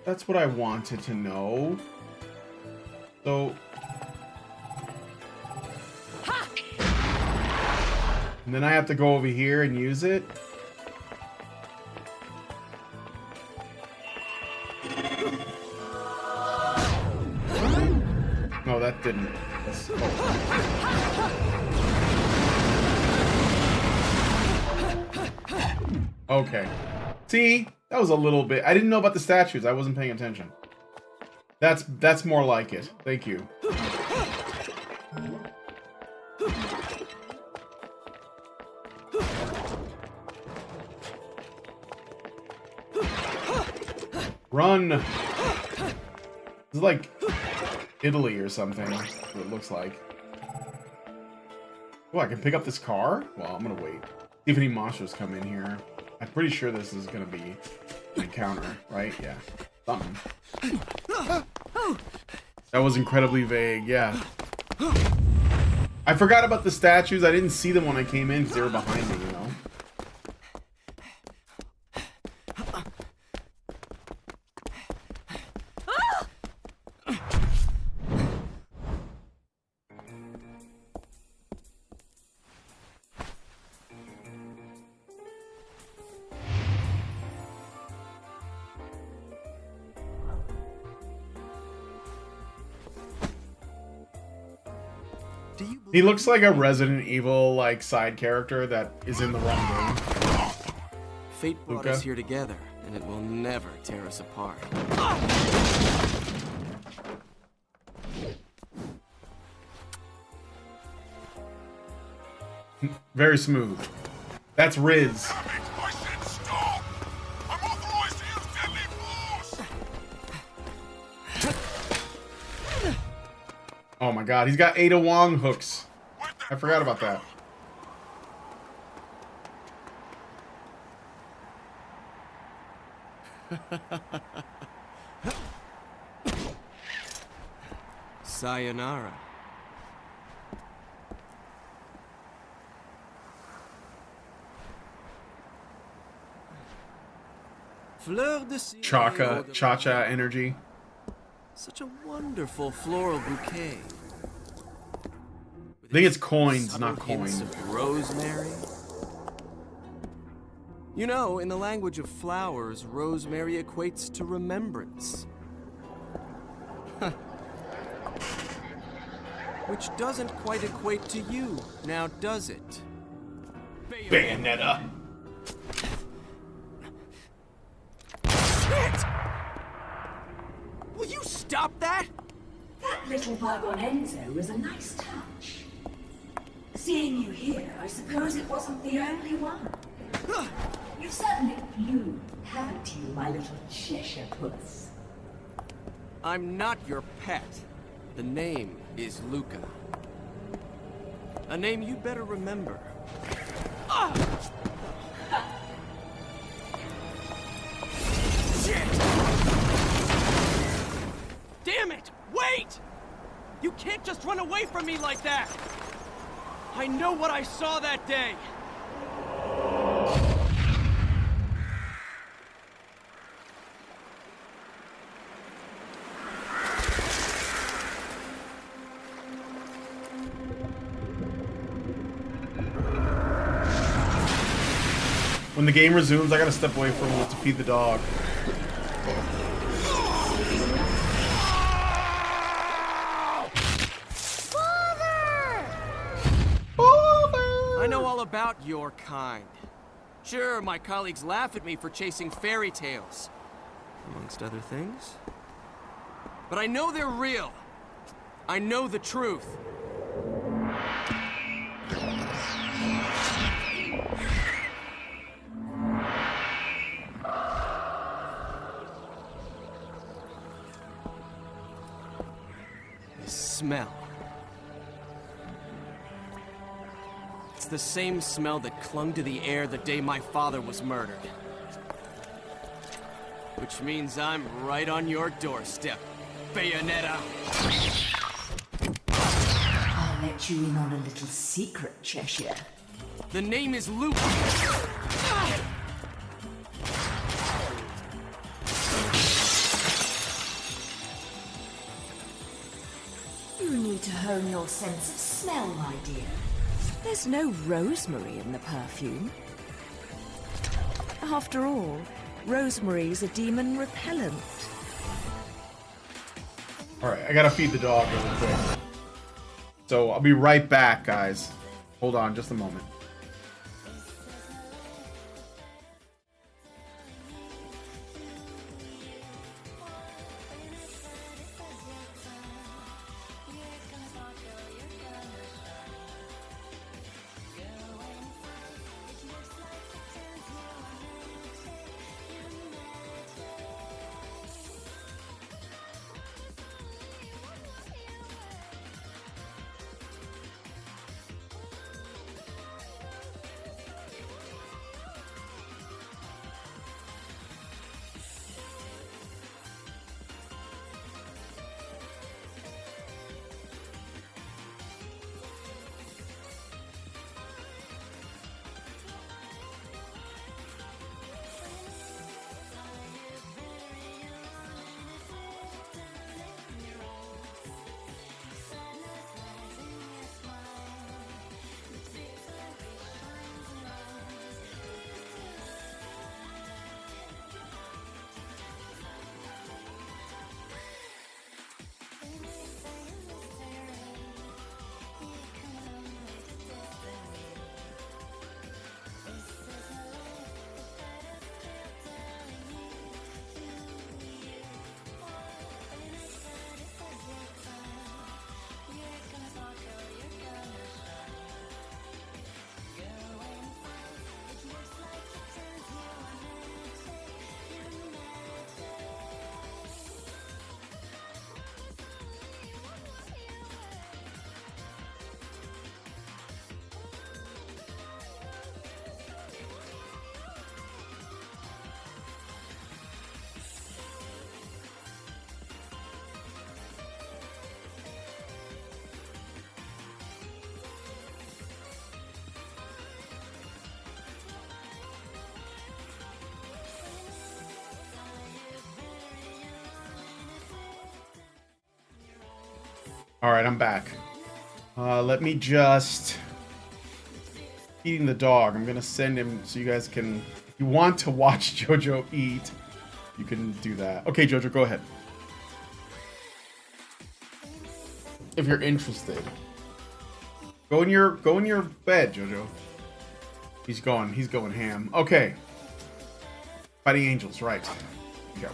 That's what I wanted to know. So, and then I have to go over here and use it. No, that didn't. Okay. See, that was a little bit. I didn't know about the statues. I wasn't paying attention. That's more like it. Thank you. Run! This is like Italy or something. That's what it looks like. Oh, I can pick up this car? Well, I'm gonna wait. See if any monsters come in here. I'm pretty sure this is gonna be an encounter, right? Yeah. Something. That was incredibly vague, yeah. I forgot about the statues. I didn't see them when I came in because they were behind me, you know? He looks like a Resident Evil like side character that is in the wrong game. Fate brought Luca? us here together, and it will never tear us apart. Very smooth. That's Riz. I said stop! I'm authorized to use deadly force! Oh my god, he's got Ada Wong hooks. I forgot about that. Sayonara. Fleur de ciel. Cha-cha energy. Such a wonderful floral bouquet. I think it's coins, Subtle not hints coin. of rosemary. You know, in the language of flowers, rosemary equates to remembrance. Which doesn't quite equate to you, now does it? Bayonetta. Shit! Will you stop that? That little Bayonetta was a nice touch. Seeing you here, I suppose it wasn't the only one. You've certainly bloomed, haven't you, my little Cheshire puss? I'm not your pet. The name is Luca. A name you'd better remember. Shit! Damn it! Wait! You can't just run away from me like that! I know what I saw that day! When the game resumes, I gotta step away from it to feed the dog. I know all about your kind. Sure, my colleagues laugh at me for chasing fairy tales, amongst other things. But I know they're real. I know the truth. This smell. It's the same smell that clung to the air the day my father was murdered. Which means I'm right on your doorstep, Bayonetta. I'll let you in on a little secret, Cheshire. The name is Luke. You need to hone your sense of smell, my dear. There's no rosemary in the perfume. After all, rosemary's a demon repellent. Alright, I gotta feed the dog really quick. So I'll be right back, guys. Hold on just a moment. All right, I'm back. Let me just feeding the dog. I'm gonna send him so you guys can, if you want to watch Jojo eat, you can do that. Okay, Jojo, go ahead. If you're interested, go in your bed, Jojo. He's going ham. Okay, fighting angels, right? Here we go.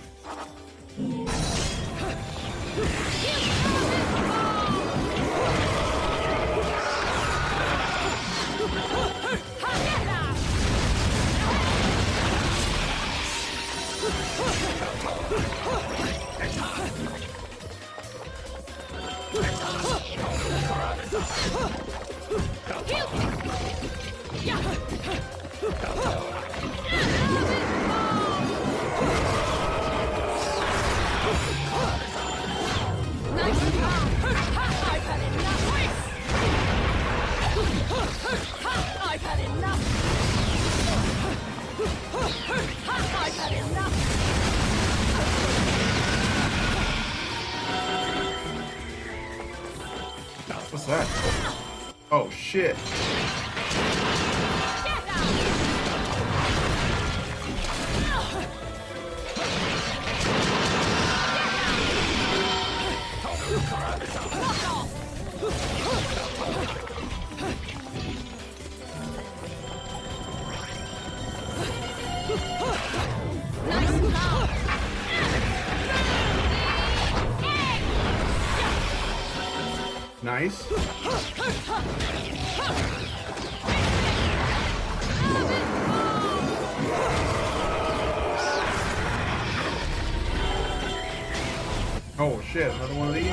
What's that? Oh shit. Nice. Oh shit, another one of these?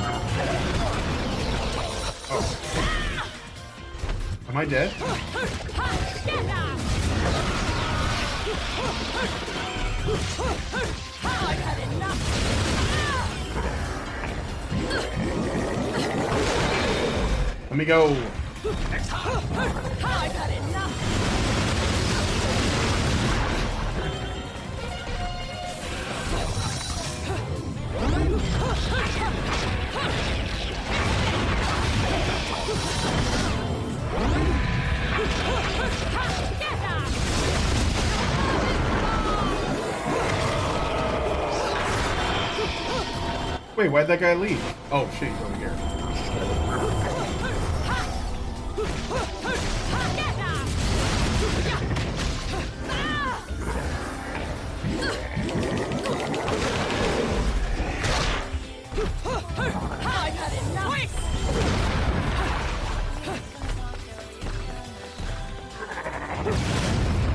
Oh. Am I dead? Let me go. Wait, why'd that guy leave? Oh shit, he's over here.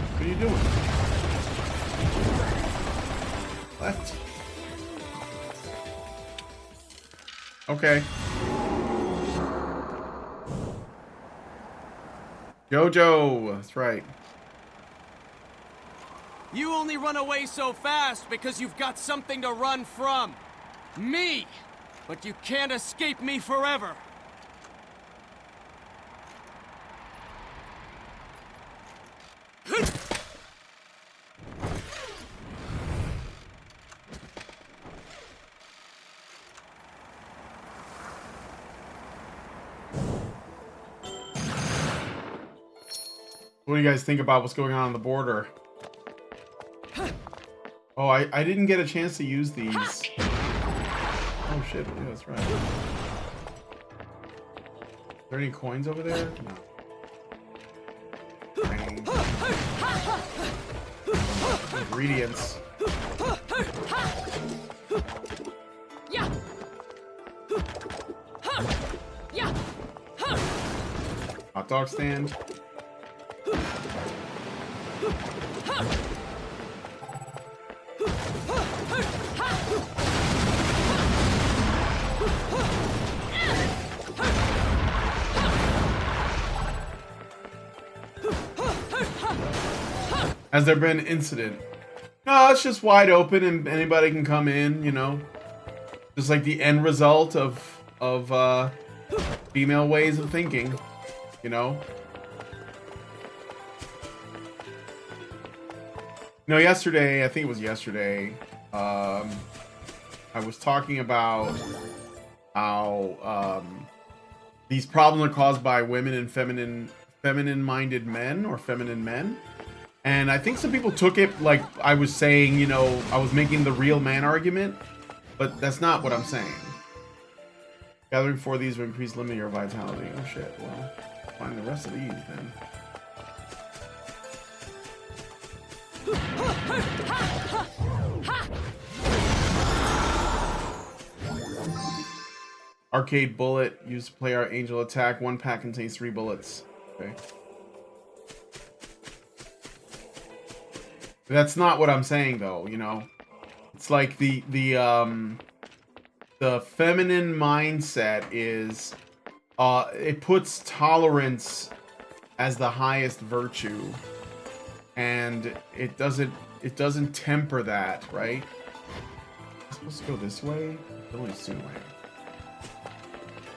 What are you doing? What? Okay. Jojo, that's right. You only run away so fast because you've got something to run from. Me! But you can't escape me forever. What do you guys think about what's going on the border? Oh, I didn't get a chance to use these. Oh shit, yeah, that's right. Are there any coins over there? No. Ingredients. Hot dog stand. Has there been an incident? No, it's just wide open and anybody can come in, you know. Just like the end result of female ways of thinking, you know. You know, yesterday, I think it was yesterday, I was talking about how these problems are caused by women and feminine-minded men or feminine men. And I think some people took it like I was saying, you know, I was making the real man argument, but that's not what I'm saying. Gathering 4 of these will increase limit your vitality. Oh shit, well, find the rest of these then. Arcade bullet, use to play our angel attack. 1 pack contains 3 bullets. Okay. That's not what I'm saying though, you know. It's like the feminine mindset is it puts tolerance as the highest virtue, and it doesn't temper that, right? I'm supposed to go this way? I only assume way.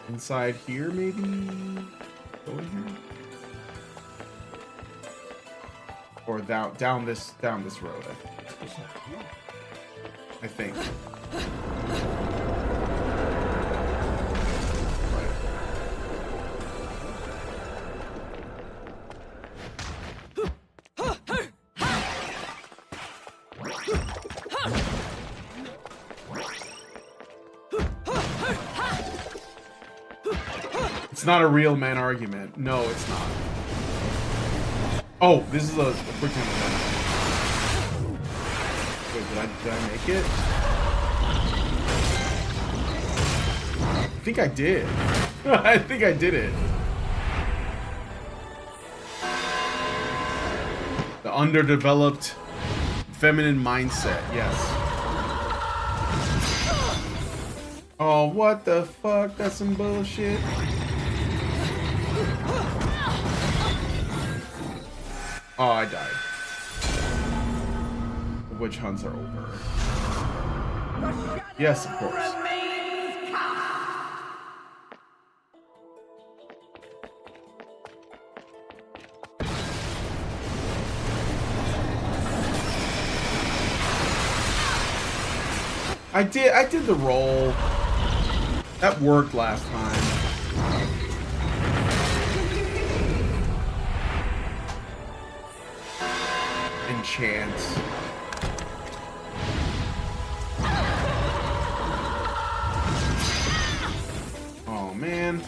Inside here, maybe? Go in here? Or down this road, I think. It's not a real man argument. No, it's not. Oh, this is a quick time event. Wait, did I make it? I think I did. I think I did it. The underdeveloped feminine mindset, yes. Oh, what the fuck? That's some bullshit. Oh, I died. The witch hunts are over. Yes, of course. I did the roll. That worked last time. Chance. Oh man.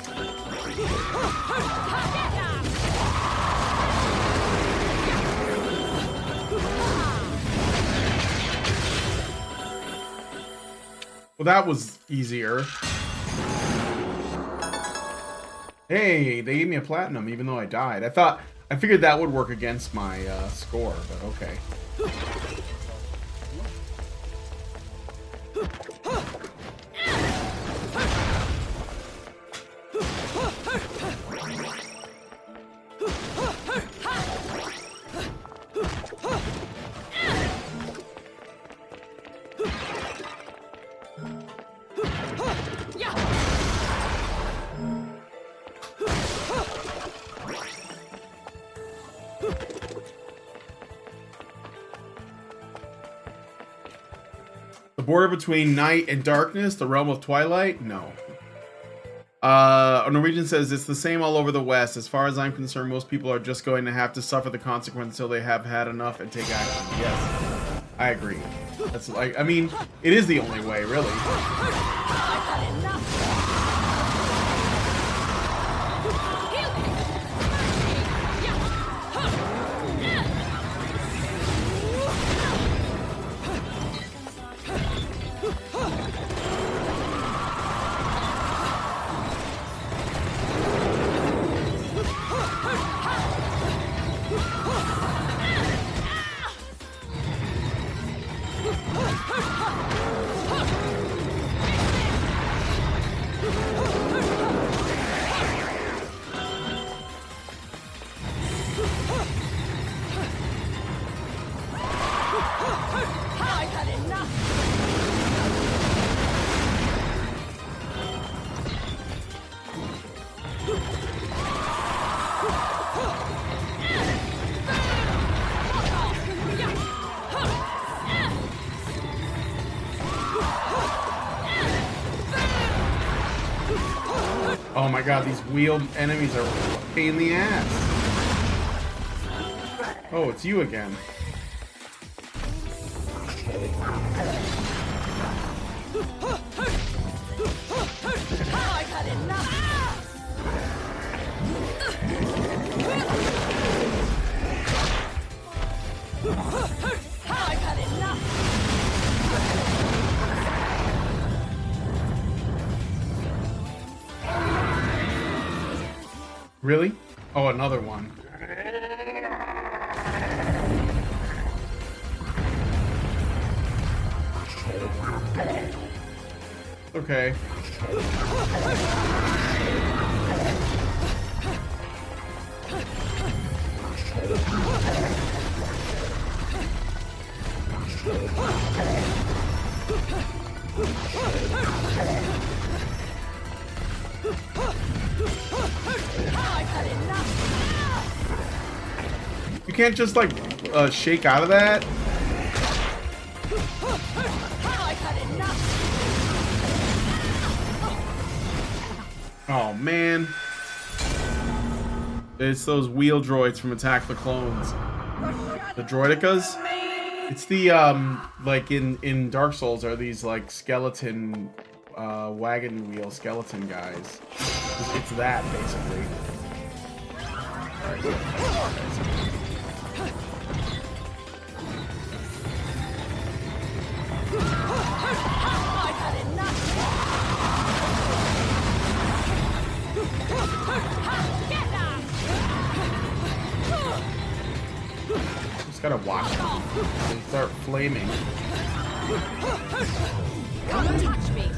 Well, that was easier. Hey, they gave me a platinum even though I died. I figured that would work against my score, but okay. The border between night and darkness, the realm of twilight? No. A Norwegian says, it's the same all over the West. As far as I'm concerned, most people are just going to have to suffer the consequence until they have had enough and take action. Yes, I agree. That's like, I mean, it is the only way, really. Oh my god, these wheeled enemies are a pain in the ass. Oh, it's you again. I've had enough! I've had enough! Really? Oh, another one. Okay. You can't just like shake out of that. Oh man. It's those wheel droids from Attack the Clones. The droidicas. It's the like in Dark Souls are these like skeleton wagon wheel skeleton guys. It's that basically. Just gotta watch them. They start flaming. Come touch me!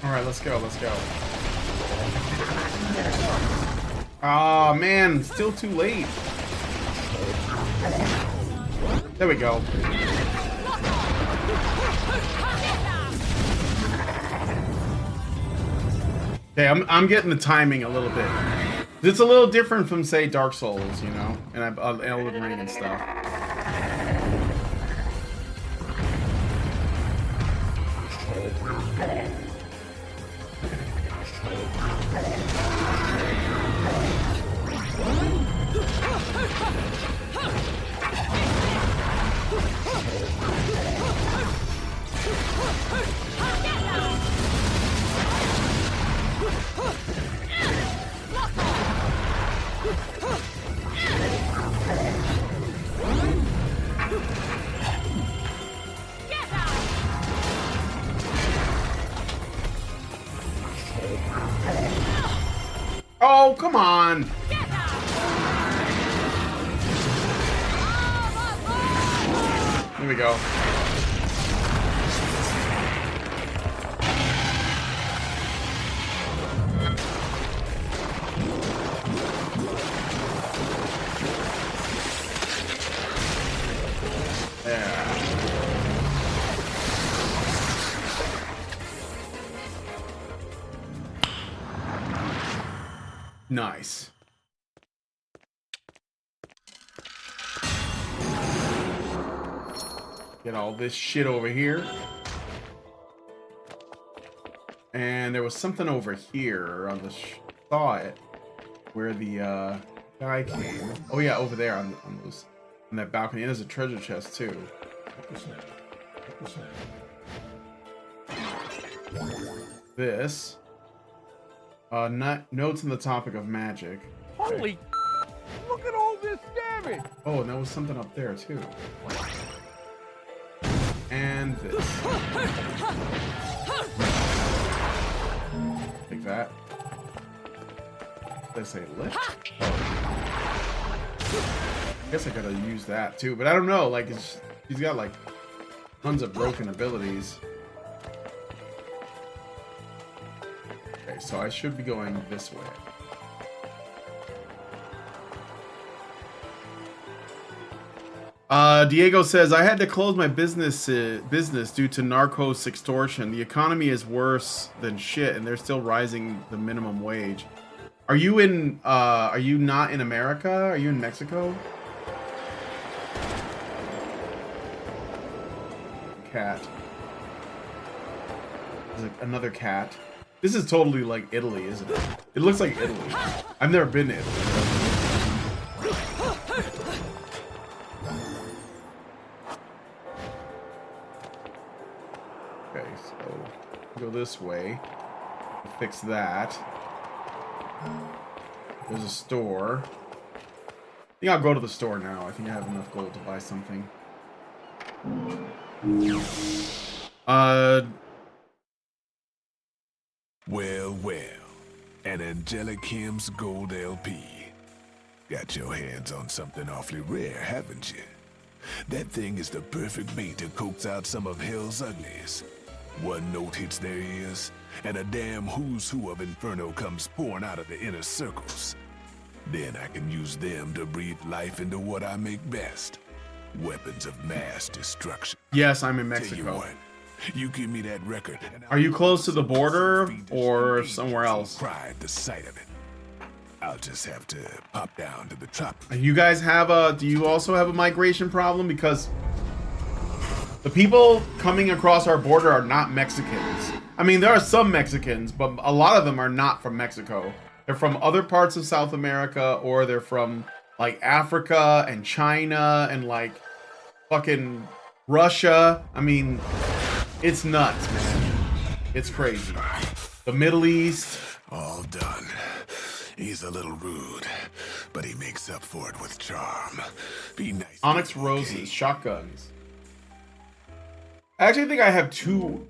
Alright, let's go, let's go. Aw, man, still too late. There we go. Okay, I'm getting the timing a little bit. It's a little different from, say, Dark Souls, you know, and Elden Ring and stuff. Oh, come on! Here we go. Yeah. Nice. Get all this shit over here. And there was something over here on the saw it where the guy came. Oh yeah, over there on that balcony. And there's a treasure chest too. This. Notes on the topic of magic. Holy! Look at all this damage! Oh, and there was something up there too. And this. Take that. Did I say lift? I guess I gotta use that too, but I don't know. Like, he's got like tons of broken abilities. Okay, so I should be going this way. Diego says, I had to close my business due to narcos extortion. The economy is worse than shit, and they're still rising the minimum wage. Are you not in America? Are you in Mexico? Cat. There's like another cat. This is totally like Italy, isn't it? It looks like Italy. I've never been to Italy. Okay, so go this way. Fix that. There's a store. I think I'll go to the store now. I think I have enough gold to buy something. Well, an Angelic Hymns Gold LP. Got your hands on something awfully rare, haven't you? That thing is the perfect bait to coax out some of hell's uglies. One note hits their ears, and a damn who's who of Inferno comes pouring out of the inner circles. Then I can use them to breathe life into what I make best. Weapons of mass destruction. Yes, I'm in Tell Mexico. you what, you give me that record. And Are you close to the border or somewhere else? Cry at the sight of it. I'll just have to pop down to the tropics. You guys have do you also have a migration problem? Because the people coming across our border are not Mexicans. I mean, there are some Mexicans, but a lot of them are not from Mexico. They're from other parts of South America, or they're from like Africa and China and like fucking Russia. I mean, it's nuts, man. It's crazy. The Middle East. All done. He's a little rude, but he makes up for it with charm. Be nice. Onyx roses, shotguns. I actually think I have two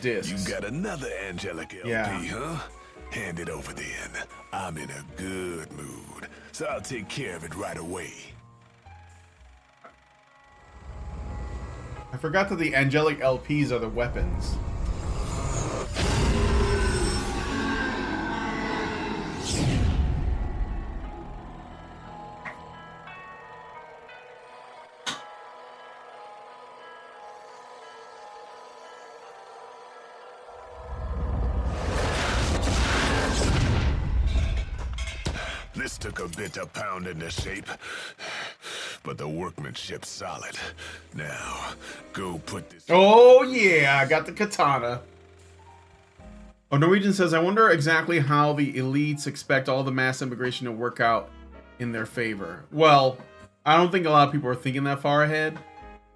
discs. You got another Angelic LP, Yeah. huh? Hand it over then. I'm in a good mood, so I'll take care of it right away. I forgot that the angelic LPs are the weapons. This took a bit of pounding to shape, but the workmanship's solid. Now, go put this... Oh yeah, I got the katana. Oh, Norwegian says, I wonder exactly how the elites expect all the mass immigration to work out in their favor. Well, I don't think a lot of people are thinking that far ahead,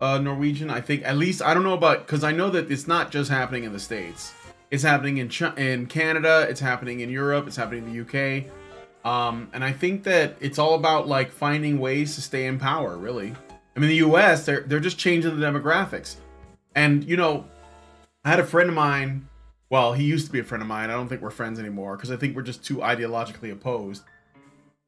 Norwegian. I think, at least, I don't know about, because I know that it's not just happening in the States. It's happening in Canada, it's happening in Europe, it's happening in the UK. And I think that it's all about like finding ways to stay in power, really. I mean, the US, they're just changing the demographics. And, you know, I had a friend of mine, well, he used to be a friend of mine. I don't think we're friends anymore because I think we're just too ideologically opposed.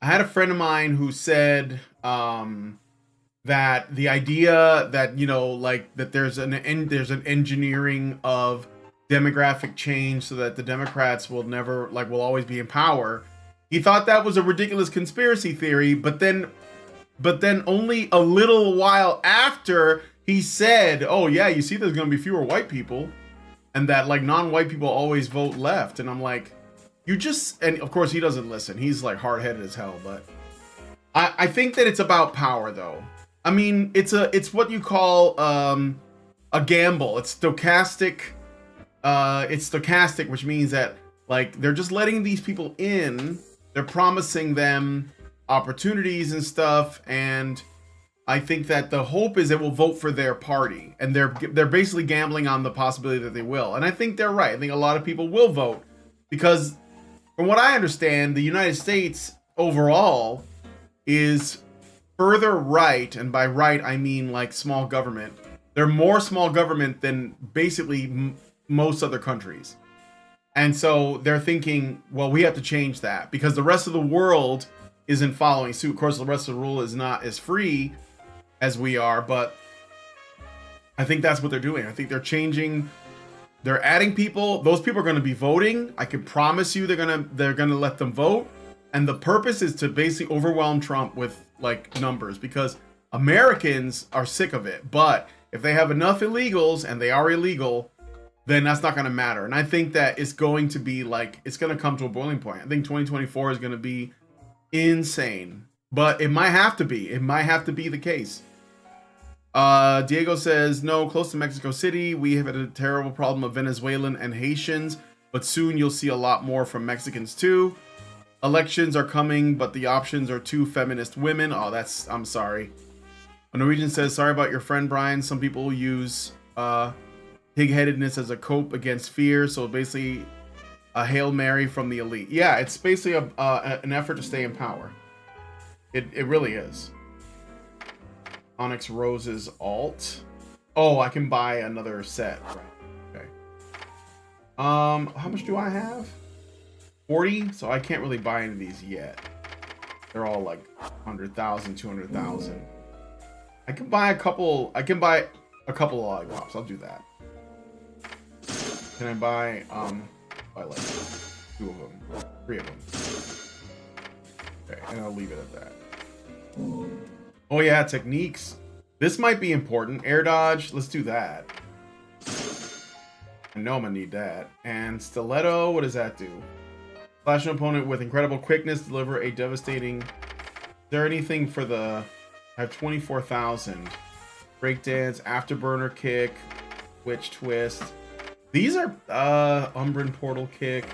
I had a friend of mine who said that the idea that, you know, like that there's an engineering of demographic change so that the Democrats will never, like, will always be in power. He thought that was a ridiculous conspiracy theory, but then only a little while after he said, oh yeah, you see there's going to be fewer white people and that like non-white people always vote left. And I'm like, you just, and of course he doesn't listen. He's like hard-headed as hell, but I think that it's about power though. I mean, it's what you call a gamble. It's stochastic, which means that like they're just letting these people in. They're promising them opportunities and stuff, and I think that the hope is they will vote for their party, and they're basically gambling on the possibility that they will. And I think they're right. I think a lot of people will vote because, from what I understand, the United States overall is further right, and by right I mean like small government. They're more small government than basically most other countries. And so they're thinking, well, we have to change that because the rest of the world isn't following suit. Of course, the rest of the world is not as free as we are, but I think that's what they're doing. I think they're changing. They're adding people. Those people are going to be voting. I can promise you they're gonna let them vote. And the purpose is to basically overwhelm Trump with like numbers because Americans are sick of it. But if they have enough illegals, and they are illegal, then that's not going to matter. And I think that it's going to be like, it's going to come to a boiling point. I think 2024 is going to be insane, but it might have to be. It might have to be the case. Diego says, no, close to Mexico City. We have had a terrible problem of Venezuelan and Haitians, but soon you'll see a lot more from Mexicans too. Elections are coming, but the options are two feminist women. Oh, I'm sorry. A Norwegian says, sorry about your friend, Brian. Some people use pig-headedness as a cope against fear. So basically a Hail Mary from the elite. Yeah, it's basically an effort to stay in power. It really is. Onyx Rose's alt. Oh, I can buy another set. Right. Okay. How much do I have? 40? So I can't really buy any of these yet. They're all like 100,000, 200,000. I can buy a couple of lollipops. I'll do that. Can I buy like 2 of them, 3 of them? Okay, and I'll leave it at that. Oh yeah, techniques. This might be important. Air dodge, let's do that. I know I'm gonna need that. And stiletto, what does that do? Slash an opponent with incredible quickness, deliver a devastating. Is there anything for the? I have 24,000. Breakdance, afterburner kick, witch twist. These are Umbran portal kick. Is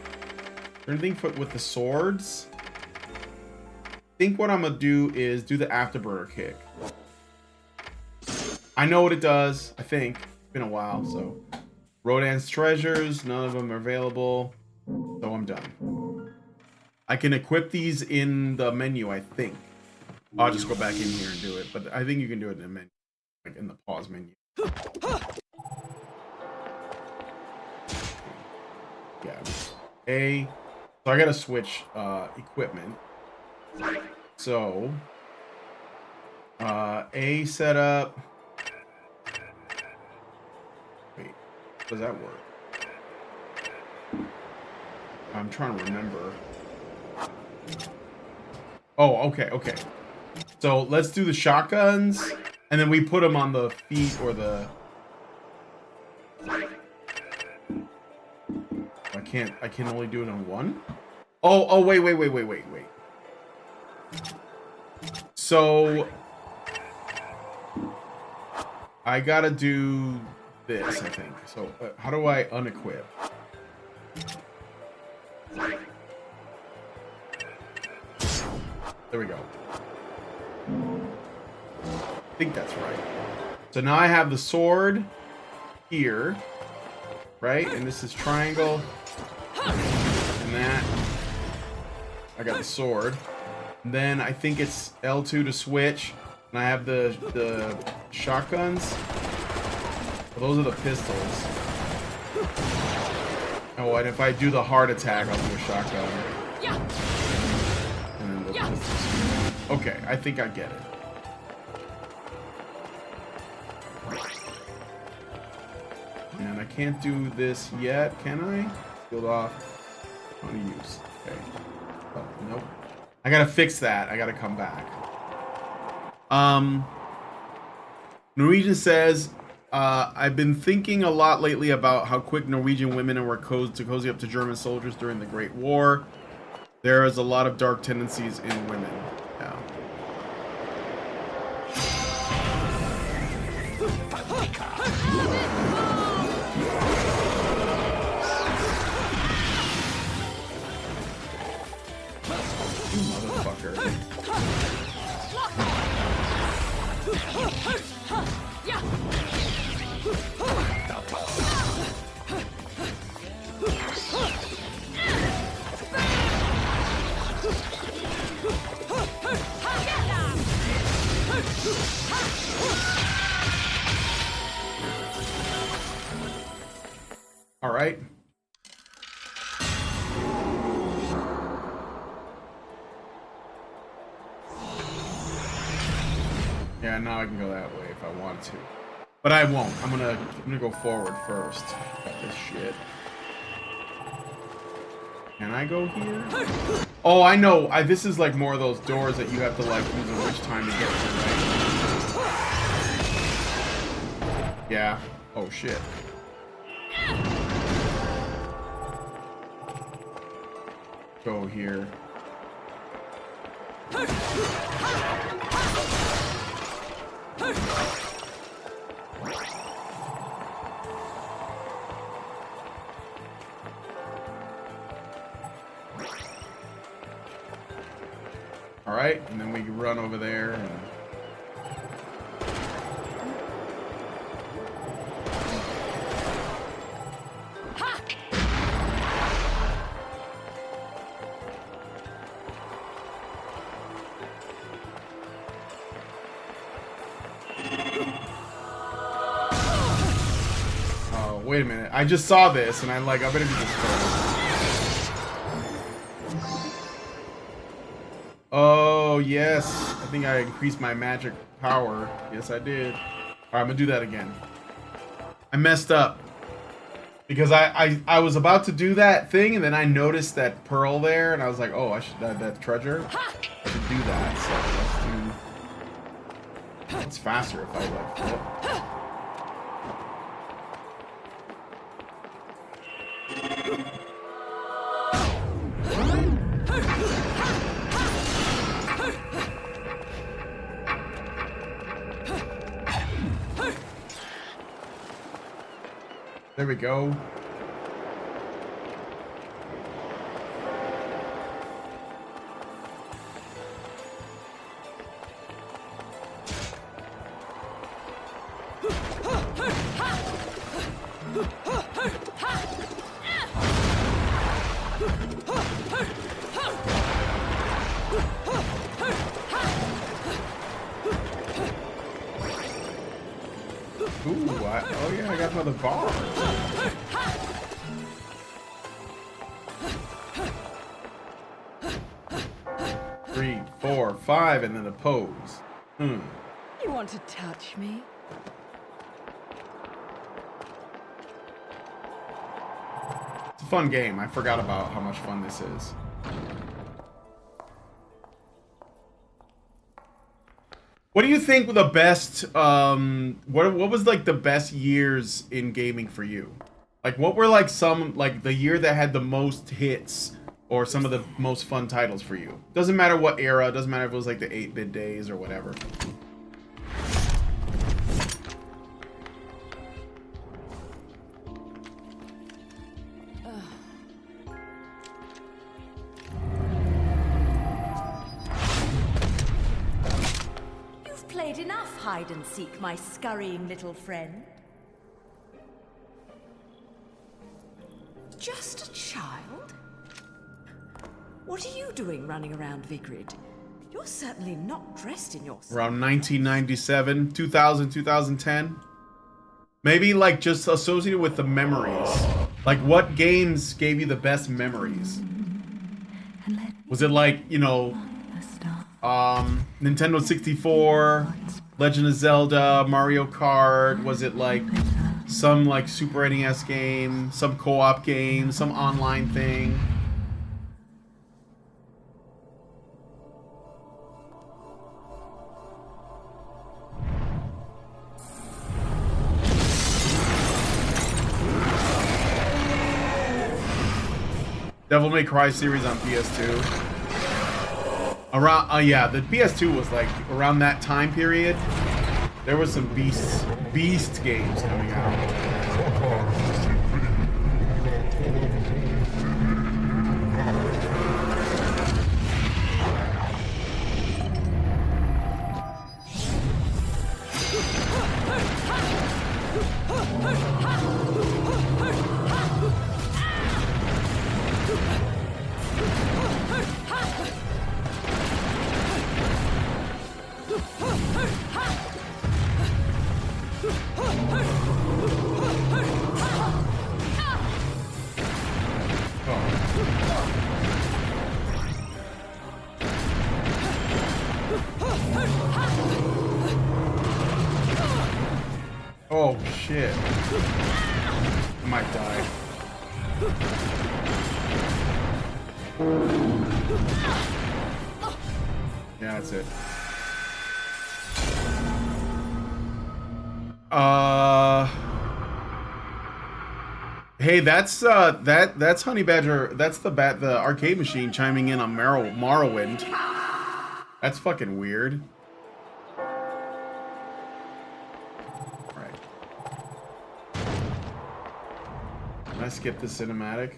there anything with the swords? I think what I'm gonna do is do the afterburner kick. I know what it does. I think it's been a while, so Rodan's treasures. None of them are available, so I'm done. I can equip these in the menu, I think. I'll just go back in here and do it, but I think you can do it in the menu, like in the pause menu. Yeah. So I gotta switch equipment. So A setup. Wait, does that work? I'm trying to remember. Oh, okay. So let's do the shotguns, and then we put them on the feet or the. I can only do it on one. Oh, wait. So I gotta do this, I think. So how do I unequip? There we go. I think that's right. So now I have the sword here, right? And this is triangle. And that. I got the sword. And then I think it's L2 to switch. And I have the shotguns. Well, those are the pistols. Oh, and if I do the heart attack, I'll do a shotgun. And then the pistols. Okay, I think I get it. And I can't do this yet, can I? Field off. On use. Okay. Oh, nope. I gotta fix that. I gotta come back. Norwegian says, I've been thinking a lot lately about how quick Norwegian women were to cozy up to German soldiers during the Great War. There is a lot of dark tendencies in women. Yeah. You motherfucker. All right. Yeah, now I can go that way if I want to. But I won't. I'm gonna go forward first. Got this shit. Can I go here? Oh, I know. This is like more of those doors that you have to like use a witch time to get to, right? Yeah. Oh shit. Go here. All right, and then we can run over there. And... Oh, wait a minute. I just saw this, and I better do this first. Oh, yes. I think I increased my magic power. Yes, I did. All right, I'm gonna do that again. I messed up. Because I was about to do that thing, and then I noticed that pearl there, and I was like, oh, I should, that treasure. I should do that, so let's do... It's faster if I like flip. There we go. Ooh, oh yeah, I got another bar. 3, 4, 5, and then the pose. You want to touch me? It's a fun game. I forgot about how much fun this is. What do you think were the best, what was like the best years in gaming for you? Like what were like some, like the year that had the most hits or some of the most fun titles for you? Doesn't matter what era, doesn't matter if it was like the 8-bit days or whatever. Played enough hide and seek, my scurrying little friend. Just a child? What are you doing running around Vigrid? You're certainly not dressed in your... Around 1997, 2000, 2010. Maybe like just associated with the memories. Like what games gave you the best memories? Was it like, you know, Nintendo 64, Legend of Zelda, Mario Kart? Was it like some like Super NES game, some co-op game, some online thing? Devil May Cry series on PS2. Around, yeah, the PS2 was like around that time period. There was some beast games coming out. Oh shit. I might die. Yeah, that's it. Hey, that's that's Honey Badger. That's the arcade machine chiming in on Morrowind. That's fucking weird. Right. Can I skip the cinematic?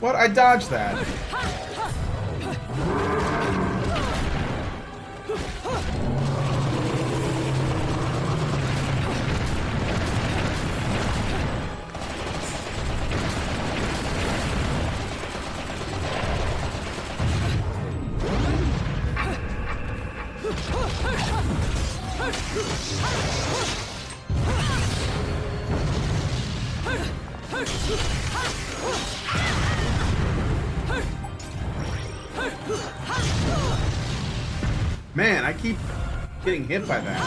What? I dodged that. Man, I keep getting hit by that.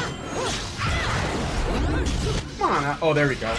Come on. Oh, there we go.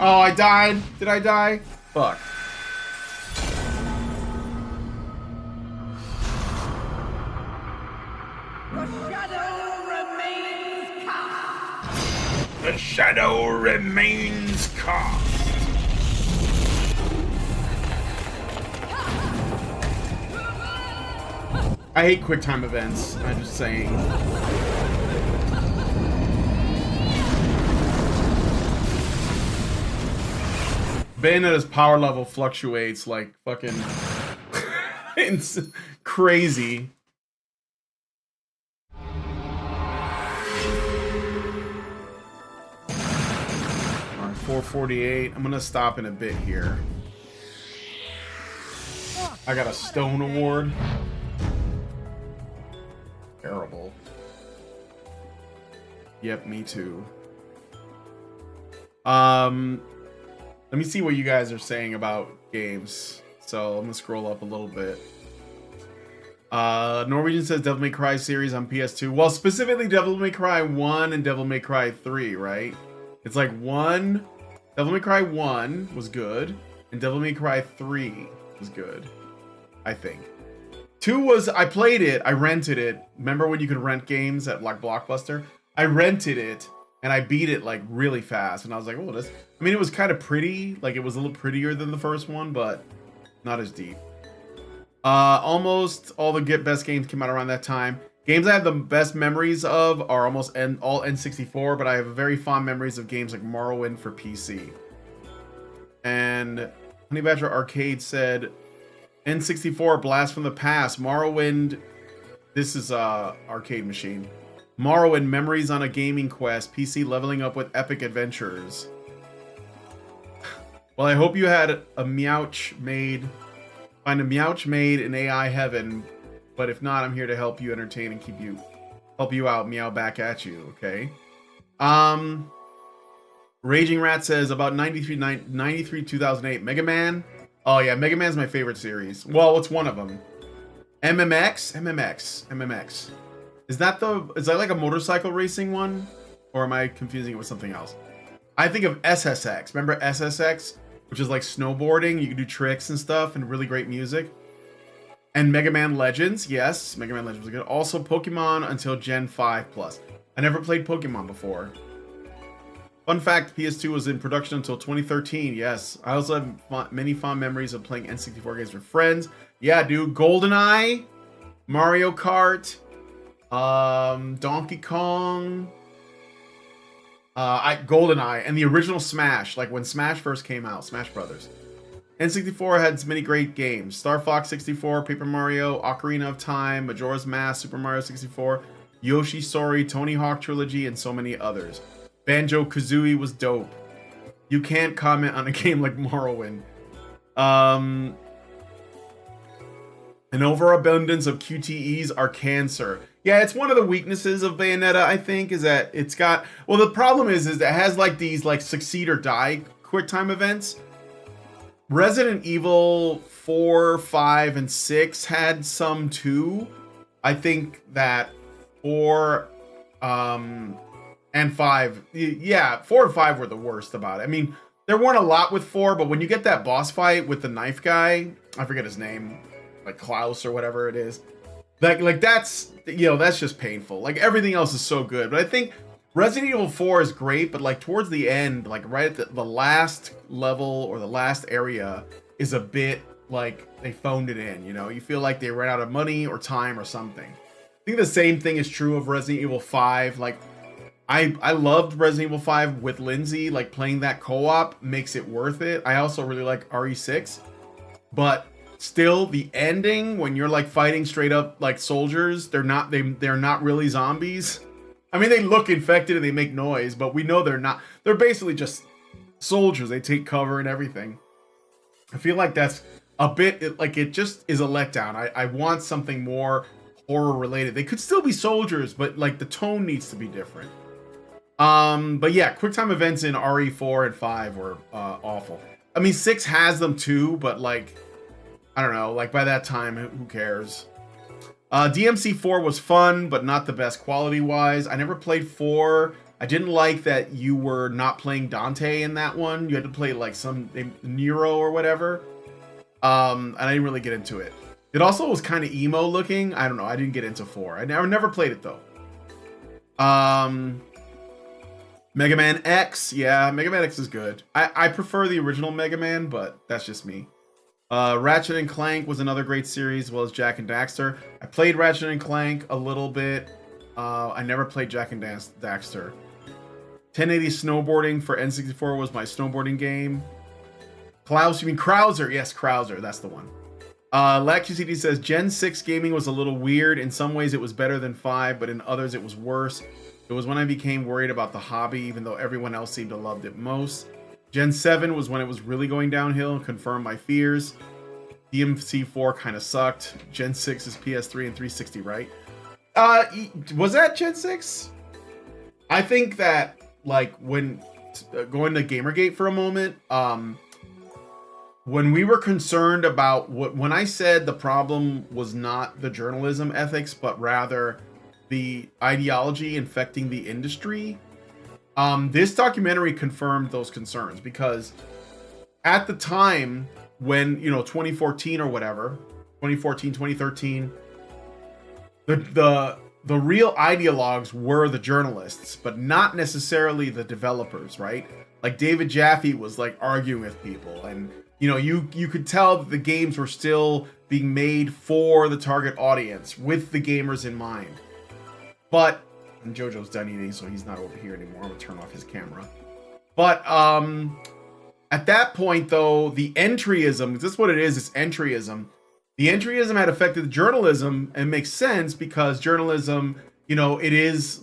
Oh, I died. Did I die? Fuck. The shadow remains cast. I hate QuickTime events. I'm just saying. Bayonetta's power level fluctuates like fucking it's crazy. Alright, 448. I'm gonna stop in a bit here. I got a stone award. Terrible. Yep, me too. Let me see what you guys are saying about games. So I'm gonna scroll up a little bit. Norwegian says Devil May Cry series on PS2. Well, specifically Devil May Cry 1 and Devil May Cry 3, right? It's like Devil May Cry 1 was good, and Devil May Cry 3 was good, I think. 2 was, I played it, I rented it. Remember when you could rent games at like Blockbuster? I rented it, and I beat it like really fast, and I was like, oh, this, I mean, it was kind of pretty, like it was a little prettier than the first one, but not as deep. Almost all the best games came out around that time. Games I have the best memories of are almost all N64, but I have very fond memories of games like Morrowind for PC. And Honey Badger Arcade said, N64 Blast from the Past, Morrowind, this is arcade machine. Morrowind Memories on a Gaming Quest, PC leveling up with epic adventures. Well, I hope you had a Meowch made, find a Meowch made in AI heaven, but if not, I'm here to help you entertain and help you out, meow back at you, okay? Raging Rat says about 93 2008 Mega Man. Oh yeah, Mega Man's my favorite series. Well, it's one of them. MMX. Is that like a motorcycle racing one? Or am I confusing it with something else? I think of SSX. Remember SSX? Which is like snowboarding. You can do tricks and stuff and really great music. And Mega Man Legends. Yes, Mega Man Legends was good. Also Pokemon until Gen 5 Plus. I never played Pokemon before. Fun fact, PS2 was in production until 2013. Yes. I also have many fond memories of playing N64 games with friends. Yeah, dude. GoldenEye, Mario Kart, Donkey Kong, GoldenEye, and the original Smash, like when Smash first came out, Smash Brothers. N64 had many great games. Star Fox 64, Paper Mario, Ocarina of Time, Majora's Mask, Super Mario 64, Yoshi's Story, Tony Hawk Trilogy, and so many others. Banjo-Kazooie was dope. You can't comment on a game like Morrowind. An overabundance of QTEs are cancer. Yeah, it's one of the weaknesses of Bayonetta, I think, is that it's got... Well, the problem is it has like these like succeed or die quick time events. Resident Evil 4, 5, and 6 had some too. I think that 4 and 5, yeah, 4 and 5 were the worst about it. I mean, there weren't a lot with 4, but when you get that boss fight with the knife guy, I forget his name, like Klaus or whatever it is, like that's, you know, that's just painful. Like everything else is so good, but I think Resident Evil 4 is great, but like towards the end, like right at the last level or the last area is a bit like they phoned it in, you know? You feel like they ran out of money or time or something. I think the same thing is true of Resident Evil 5. Like I loved Resident Evil 5 with Lindsay, like playing that co-op makes it worth it. I also really like RE6, but still the ending when you're like fighting straight up like soldiers, they're not really zombies. I mean, they look infected and they make noise, but we know they're not. They're basically just soldiers. They take cover and everything. I feel like that's a bit like it just is a letdown. I want something more horror related. They could still be soldiers, but like the tone needs to be different. But yeah, QuickTime events in RE4 and 5 were awful. I mean, 6 has them too, but like, I don't know, like by that time, who cares? DMC4 was fun, but not the best quality-wise. I never played 4. I didn't like that you were not playing Dante in that one. You had to play like some Nero or whatever. And I didn't really get into it. It also was kind of emo looking. I don't know. I didn't get into 4. I never played it though. Mega Man X. Yeah, Mega Man X is good. I prefer the original Mega Man, but that's just me. Ratchet and Clank was another great series, as well as Jak and Daxter. I played Ratchet and Clank a little bit. I never played Jak and Daxter. 1080 snowboarding for N64 was my snowboarding game. Klaus, you mean Krauser? Yes, Krauser, that's the one. LacQCD says Gen 6 gaming was a little weird. In some ways it was better than 5, but in others it was worse. It was when I became worried about the hobby, even though everyone else seemed to love it most. Gen 7 was when it was really going downhill and confirmed my fears. DMC4 kind of sucked. Gen 6 is PS3 and 360, right? Was that Gen 6? I think that, like, when going to Gamergate for a moment, when we were concerned about when I said the problem was not the journalism ethics, but rather the ideology infecting the industry, this documentary confirmed those concerns, because at the time when, you know, 2014 or whatever, 2014, 2013, the real ideologues were the journalists, but not necessarily the developers, right? Like David Jaffe was like arguing with people, and you know, you could tell that the games were still being made for the target audience with the gamers in mind. But, and Jojo's done eating, so he's not over here anymore. I'm gonna turn off his camera. But at that point, though, the entryism, this is what it is, it's entryism. The entryism had affected journalism, and makes sense because journalism, you know, it is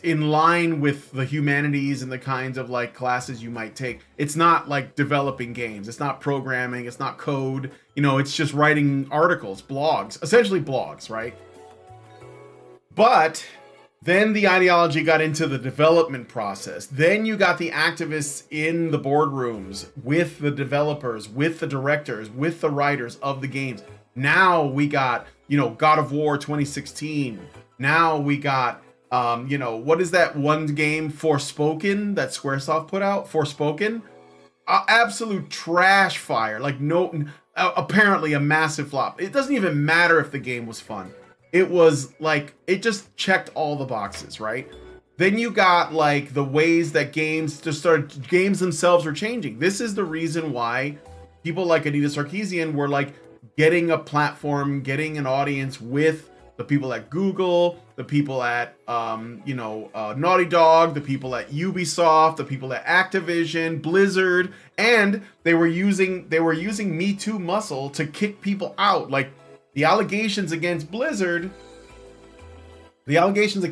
in line with the humanities and the kinds of like classes you might take. It's not like developing games. It's not programming. It's not code. You know, it's just writing articles, blogs, essentially blogs, right? But then the ideology got into the development process. Then you got the activists in the boardrooms with the developers, with the directors, with the writers of the games. Now we got, you know, God of War 2016. Now we got, you know, what is that one game, Forspoken, that Squaresoft put out? Forspoken? Absolute trash fire. Like, no, apparently a massive flop. It doesn't even matter if the game was fun. It was like, it just checked all the boxes, right? then you got like the ways that games themselves are changing. This is the reason why people like Anita Sarkeesian were like getting a platform, getting an audience with the people at Google, the people at Naughty Dog, the people at Ubisoft, the people at Activision, Blizzard, and they were using Me Too muscle to kick people out. Like the allegations that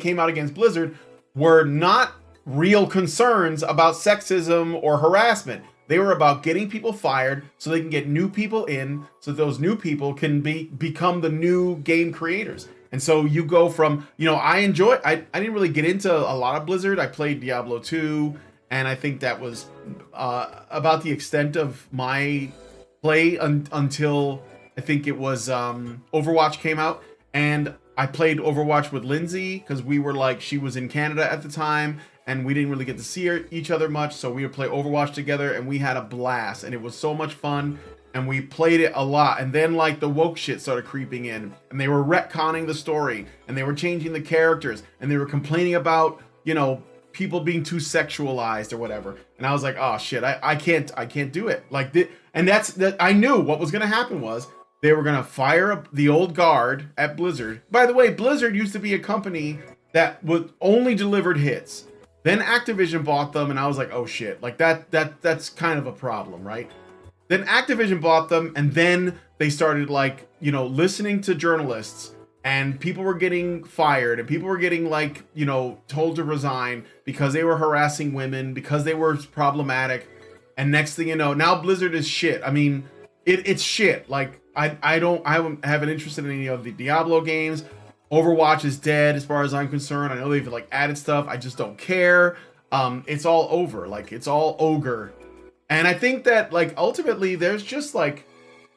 came out against Blizzard were not real concerns about sexism or harassment. They were about getting people fired so they can get new people in, so those new people can become the new game creators. And so you go from, I didn't really get into a lot of Blizzard. I played Diablo 2, and I think that was about the extent of my play until I think it was Overwatch came out. And I played Overwatch with Lindsay because we were like, she was in Canada at the time, and we didn't really get to see each other much, so we would play Overwatch together, and we had a blast, and it was so much fun, and we played it a lot. And then like the woke shit started creeping in, and they were retconning the story, and they were changing the characters, and they were complaining about people being too sexualized or whatever. And I was like, oh shit, I can't do it. Like that I knew what was gonna happen was they were gonna fire up the old guard at Blizzard. By the way, Blizzard used to be a company that only delivered hits. Then Activision bought them, and I was like, oh shit, like that's kind of a problem, right? Then Activision bought them, and then they started like, listening to journalists, and people were getting fired, and people were getting like, told to resign because they were harassing women, because they were problematic. And next thing you know, now Blizzard is shit. I mean, it's shit. Like I don't have an interest in any of the Diablo games. Overwatch is dead as far as I'm concerned. I know they've like added stuff. I just don't care. It's all over. Like it's all ogre. And I think that like ultimately there's just like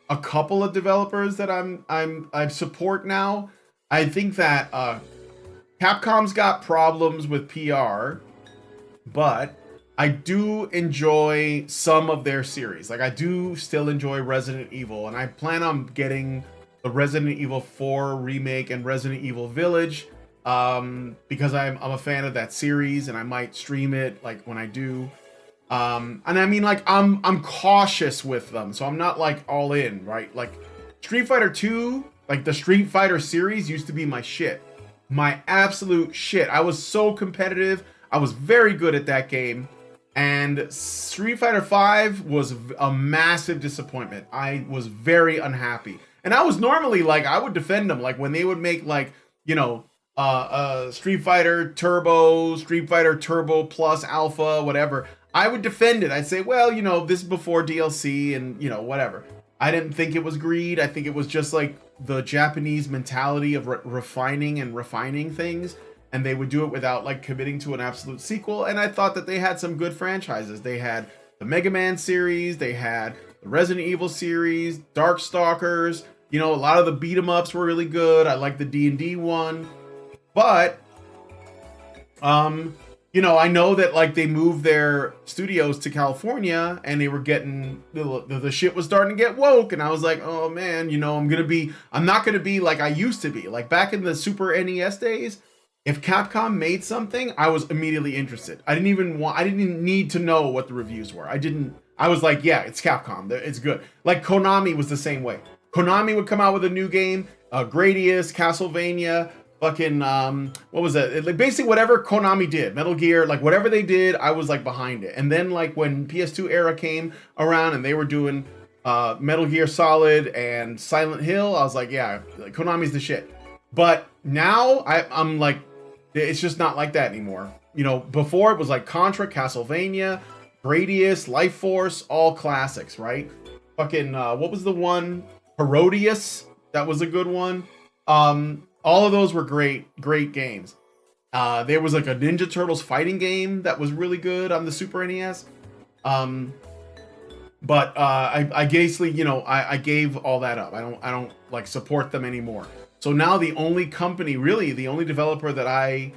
a couple of developers that I support now. I think that Capcom's got problems with PR, but I do enjoy some of their series. Like I do still enjoy Resident Evil, and I plan on getting the Resident Evil 4 remake and Resident Evil Village because I'm a fan of that series, and I might stream it like when I do. And I mean, like I'm cautious with them, so I'm not like all in, right? Like Street Fighter 2, like the Street Fighter series used to be my shit, my absolute shit. I was so competitive. I was very good at that game. And Street Fighter 5 was a massive disappointment. I was very unhappy. And I was normally like, I would defend them. Like when they would make like, Street Fighter Turbo Plus Alpha, whatever, I would defend it. I'd say, well, this is before DLC and, whatever. I didn't think it was greed. I think it was just like the Japanese mentality of refining things. And they would do it without like committing to an absolute sequel. And I thought that they had some good franchises. They had the Mega Man series. They had the Resident Evil series, Darkstalkers. A lot of the beat 'em ups were really good. I like the D&D one. But, I know that like they moved their studios to California, and they were getting, the shit was starting to get woke. And I was like, oh man, I'm not going to be like I used to be. Like back in the Super NES days, if Capcom made something, I was immediately interested. I didn't even need to know what the reviews were. I was like, yeah, it's Capcom. It's good. Like Konami was the same way. Konami would come out with a new game, Gradius, Castlevania, fucking, what was that? Like basically whatever Konami did, Metal Gear, like whatever they did, I was like behind it. And then like when PS2 era came around and they were doing Metal Gear Solid and Silent Hill, I was like, yeah, Konami's the shit. But now I'm like, it's just not like that anymore. Before it was like Contra, Castlevania, Gradius, Life Force, all classics, right? Fucking, what was the one? Herodias, that was a good one. All of those were great games. There was like a Ninja Turtles fighting game that was really good on the Super NES. But I basically, I gave all that up. I don't like support them anymore. So now the only developer that I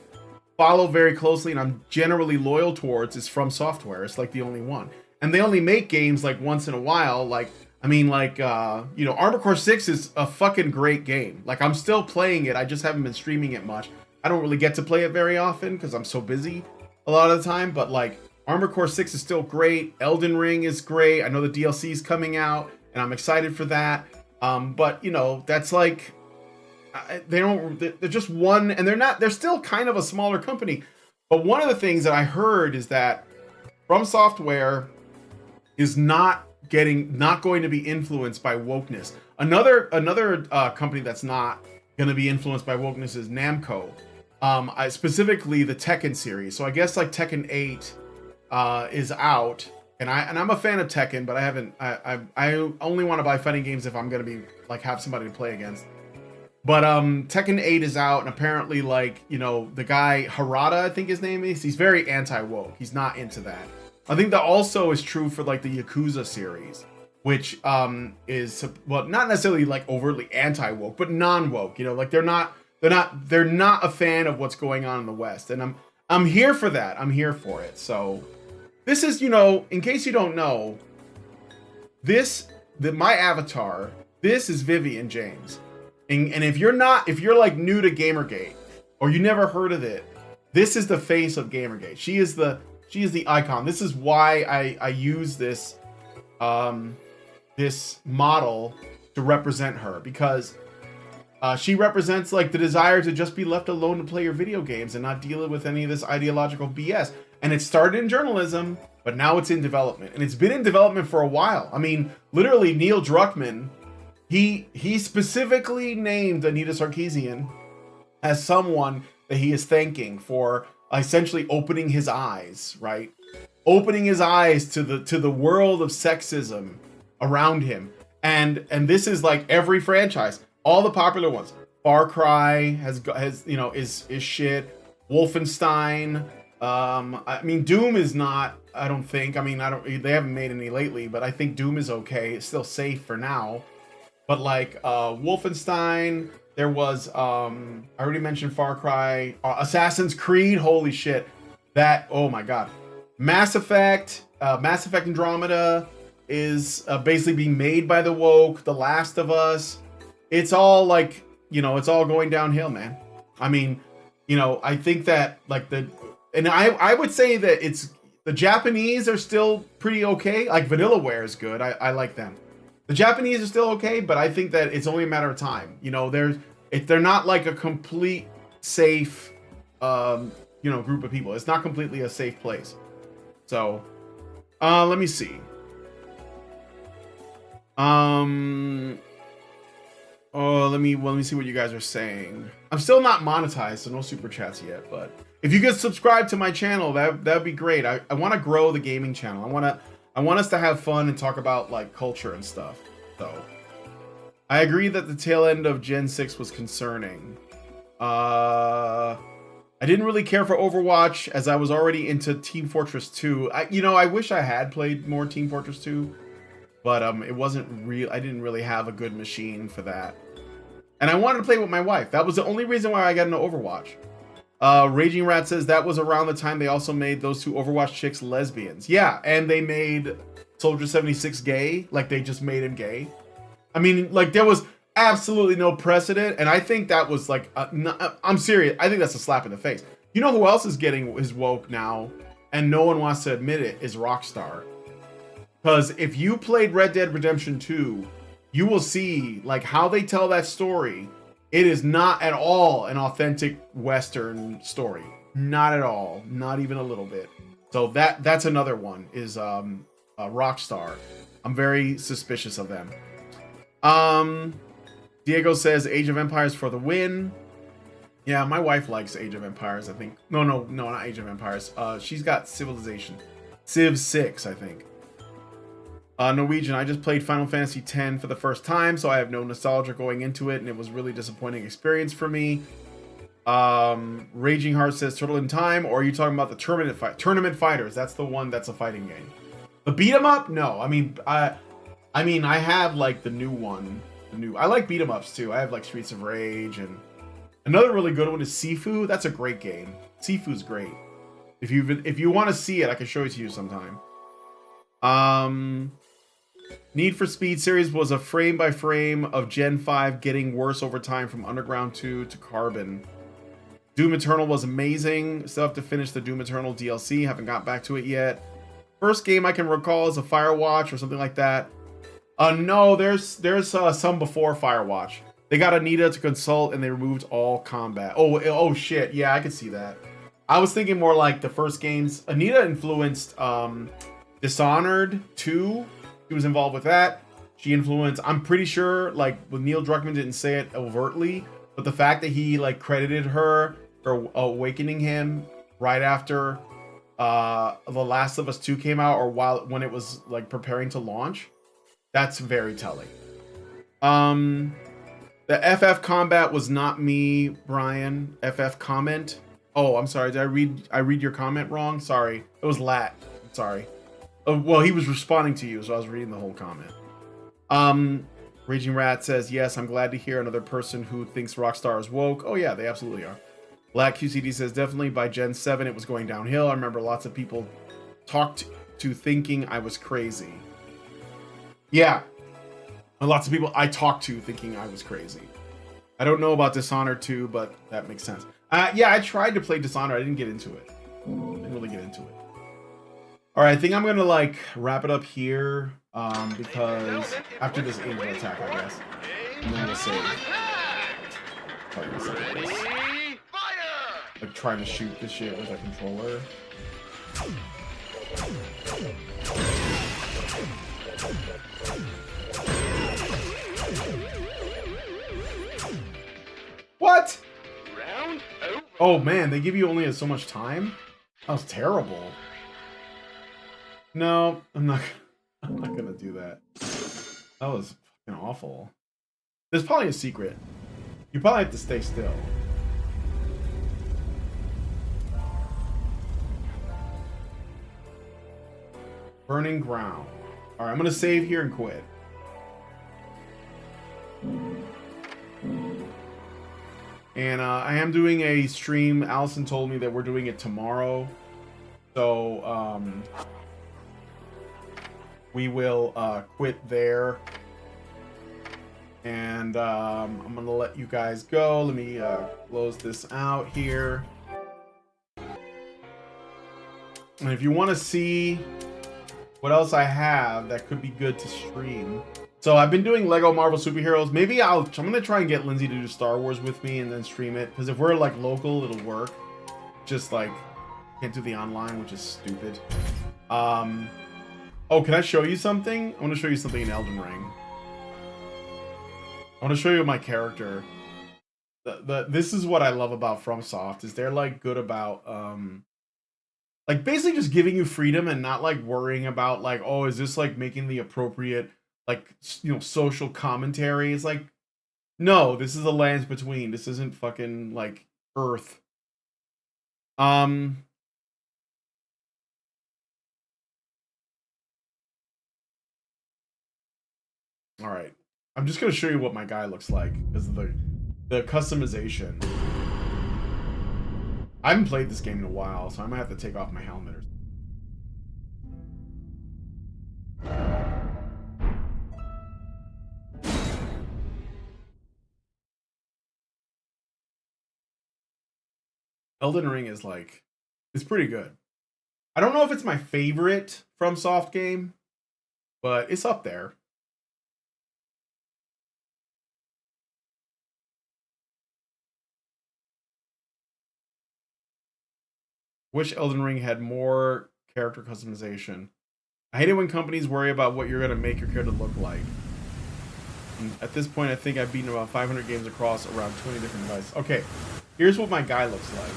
follow very closely and I'm generally loyal towards is From Software. It's like the only one. And they only make games like once in a while. Like, Armored Core 6 is a fucking great game. Like I'm still playing it. I just haven't been streaming it much. I don't really get to play it very often because I'm so busy a lot of the time. But like Armored Core 6 is still great. Elden Ring is great. I know the DLC is coming out, and I'm excited for that. But you know, that's like they're just one, and they're still kind of a smaller company. But one of the things that I heard is that From Software is not going to be influenced by wokeness. Another company that's not going to be influenced by wokeness is Namco. Specifically the Tekken series. So I guess like Tekken 8 is out, and I'm a fan of Tekken, but I only want to buy fighting games if I'm going to be like have somebody to play against. But Tekken 8 is out, and apparently, like, you know, the guy Harada, I think his name is, he's very anti-woke. He's not into that. I think that also is true for like the Yakuza series, which is, well, not necessarily like overtly anti-woke, but non-woke. You know, like they're not a fan of what's going on in the West, and I'm here for that. I'm here for it. So this is, you know, in case you don't know, my avatar, this is Vivian James. And if you're like new to Gamergate or you never heard of it, this is the face of Gamergate. She is the icon. This is why I use this this model to represent her, because she represents like the desire to just be left alone to play your video games and not deal with any of this ideological BS. And it started in journalism, but now it's in development, and it's been in development for a while. I mean, literally Neil Druckmann, he specifically named Anita Sarkeesian as someone that he is thanking for essentially opening his eyes, right? Opening his eyes to the world of sexism around him. And this is like every franchise, all the popular ones. Far Cry has you know, is shit. Wolfenstein, I mean, Doom is not, I don't think. I mean, they haven't made any lately, but I think Doom is okay. It's still safe for now. But like Wolfenstein, there was I already mentioned Far Cry, Assassin's Creed, holy shit. That, oh my god. Mass Effect Andromeda is basically being made by the woke. The Last of Us. It's all like, you know, it's all going downhill, man. I mean, you know, I think that like I would say that the Japanese are still pretty okay. Like Vanillaware is good. I like them. The Japanese are still okay, but I think that it's only a matter of time. You know, they're not like a complete safe, you know, group of people. It's not completely a safe place. So, let me see. Oh, let me see what you guys are saying. I'm still not monetized, so no super chats yet. But if you could subscribe to my channel, that'd be great. I want to grow the gaming channel. I want us to have fun and talk about like culture and stuff. So I agree that the tail end of Gen 6 was concerning. I didn't really care for Overwatch as I was already into Team Fortress 2. I wish I had played more Team Fortress 2, but it wasn't real. I didn't really have a good machine for that. And I wanted to play with my wife. That was the only reason why I got into Overwatch. Raging Rat says that was around the time they also made those two Overwatch chicks lesbians. Yeah, and they made Soldier 76 gay. Like, they just made him gay. I mean, like, there was absolutely no precedent, and I think that was like, I'm serious, I think that's a slap in the face. You know who else is getting his woke now, and no one wants to admit it, is Rockstar. Because if you played Red Dead Redemption 2, you will see, like, how they tell that story. It is not at all an authentic Western story. Not at all. Not even a little bit. So that's another one, is Rockstar. I'm very suspicious of them. Diego says Age of Empires for the win. Yeah, my wife likes Age of Empires, I think. No, not Age of Empires. She's got Civilization. Civ 6, I think. Norwegian, I just played Final Fantasy X for the first time, so I have no nostalgia going into it, and it was really disappointing experience for me. Raging Heart says Turtle in Time, or are you talking about the Tournament Fighters? That's the one that's a fighting game. The beat 'em up? No, I mean I have like the new one. I like beat 'em ups too. I have like Streets of Rage, and another really good one is Sifu. That's a great game. Sifu's great. If you want to see it, I can show it to you sometime. Need for Speed series was a frame by frame of Gen 5 getting worse over time from Underground 2 to Carbon. Doom Eternal was amazing. Still have to finish the Doom Eternal DLC. Haven't got back to it yet. First game I can recall is a Firewatch or something like that. No, there's some before Firewatch. They got Anita to consult and they removed all combat. Oh shit. Yeah, I could see that. I was thinking more like the first games. Anita influenced Dishonored 2. She was involved with that. She influenced, I'm pretty sure, like, with Neil Druckmann didn't say it overtly, but the fact that he like credited her for awakening him right after The Last of Us 2 came out, or when it was like preparing to launch, that's very telling. The FF combat was not me, Brian. FF comment. Oh, I'm sorry. Did I read your comment wrong? Sorry. It was Lat. Sorry. Well, he was responding to you, so I was reading the whole comment. Raging Rat says, yes, I'm glad to hear another person who thinks Rockstar is woke. Oh yeah, they absolutely are. Black QCD says, definitely by Gen 7 it was going downhill. I remember lots of people talked to thinking I was crazy. Yeah. And lots of people I talked to thinking I was crazy. I don't know about Dishonored 2, but that makes sense. Yeah, I tried to play Dishonored. I didn't get into it. Didn't really get into it. All right, I think I'm gonna like wrap it up here because after this angel attack, I guess, and then we'll save. Like trying to shoot this shit with a controller. What? Oh man, they give you only so much time? That was terrible. No, I'm not gonna do that. That was fucking awful. There's probably a secret. You probably have to stay still. Burning ground. Alright, I'm gonna save here and quit. And I am doing a stream. Allison told me that we're doing it tomorrow. So, we will quit there. And I'm gonna let you guys go. Let me close this out here. And if you want to see what else I have that could be good to stream. So I've been doing Lego Marvel Superheroes. Maybe I'm gonna try and get Lindsay to do Star Wars with me and then stream it. Because if we're like local, it'll work. Just like can't do the online, which is stupid. Oh, can I show you something? I want to show you something in Elden Ring. I want to show you my character. This is what I love about FromSoft, is they're like good about like basically just giving you freedom and not like worrying about like, oh, is this like making the appropriate like, you know, social commentary? It's like, no, this is a lands between. This isn't fucking like Earth. All right, I'm just gonna show you what my guy looks like because of the customization. I haven't played this game in a while, so I might have to take off my helmet or something. Elden Ring is like, it's pretty good. I don't know if it's my favorite FromSoft game, but it's up there. Wish Elden Ring had more character customization. I hate it when companies worry about what you're going to make your character look like. And at this point, I think I've beaten about 500 games across around 20 different devices. Okay, here's what my guy looks like.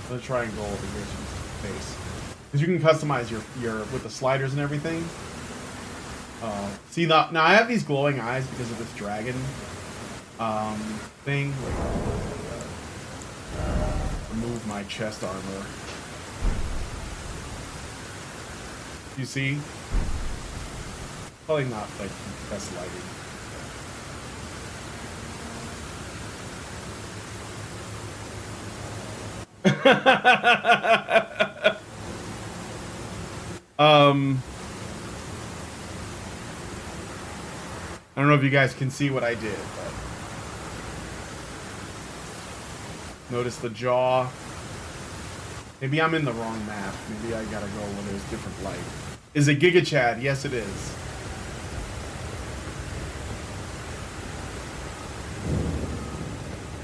I'm going to try and go over here to his face. Because you can customize your with the sliders and everything. See, now I have these glowing eyes because of this dragon thing. Remove my chest armor. You see? Probably not like best lighting. I don't know if you guys can see what I did, but Notice the jaw. Maybe I'm in the wrong map. Maybe I gotta go where there's different light. Is it Giga Chad? Yes, it is.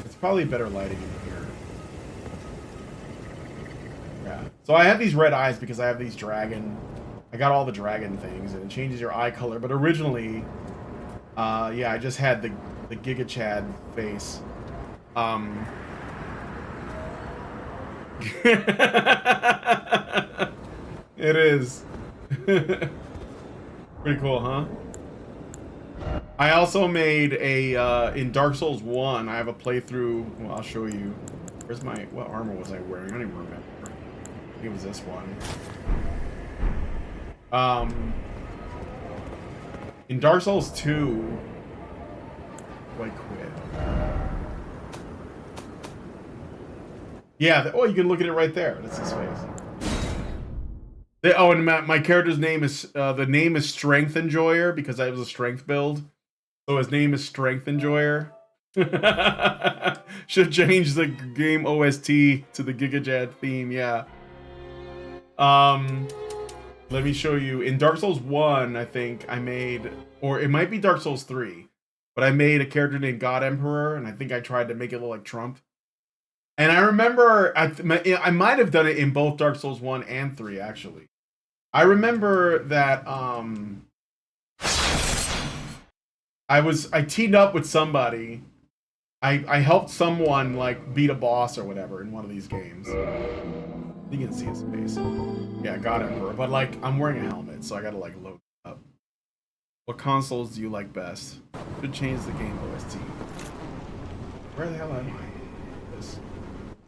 It's probably better lighting in here. Yeah. So I have these red eyes because I have these dragon. I got all the dragon things, and it changes your eye color. But originally, yeah, I just had the Giga Chad face. It is. Pretty cool, huh? I also made a, in Dark Souls 1, I have a playthrough, well, I'll show you. Where's my, what armor was I wearing? I don't even remember. I think it was this one. In Dark Souls 2, do I quit? Yeah, oh, you can look at it right there. That's his face. Oh, and my character's name is, the name is Strength Enjoyer because I was a strength build. So his name is Strength Enjoyer. Should change the game OST to the Giga Chad theme, yeah. Let me show you. In Dark Souls 1, I think I made, or it might be Dark Souls 3, but I made a character named God Emperor, and I think I tried to make it look like Trump. And I remember, I might have done it in both Dark Souls 1 and 3, actually. I remember that, I teamed up with somebody. I helped someone, like, beat a boss or whatever in one of these games. You can see his face. Yeah, God Emperor. But, like, I'm wearing a helmet, so I gotta, like, load it up. What consoles do you like best? Should change the game OST. Where the hell am I? This.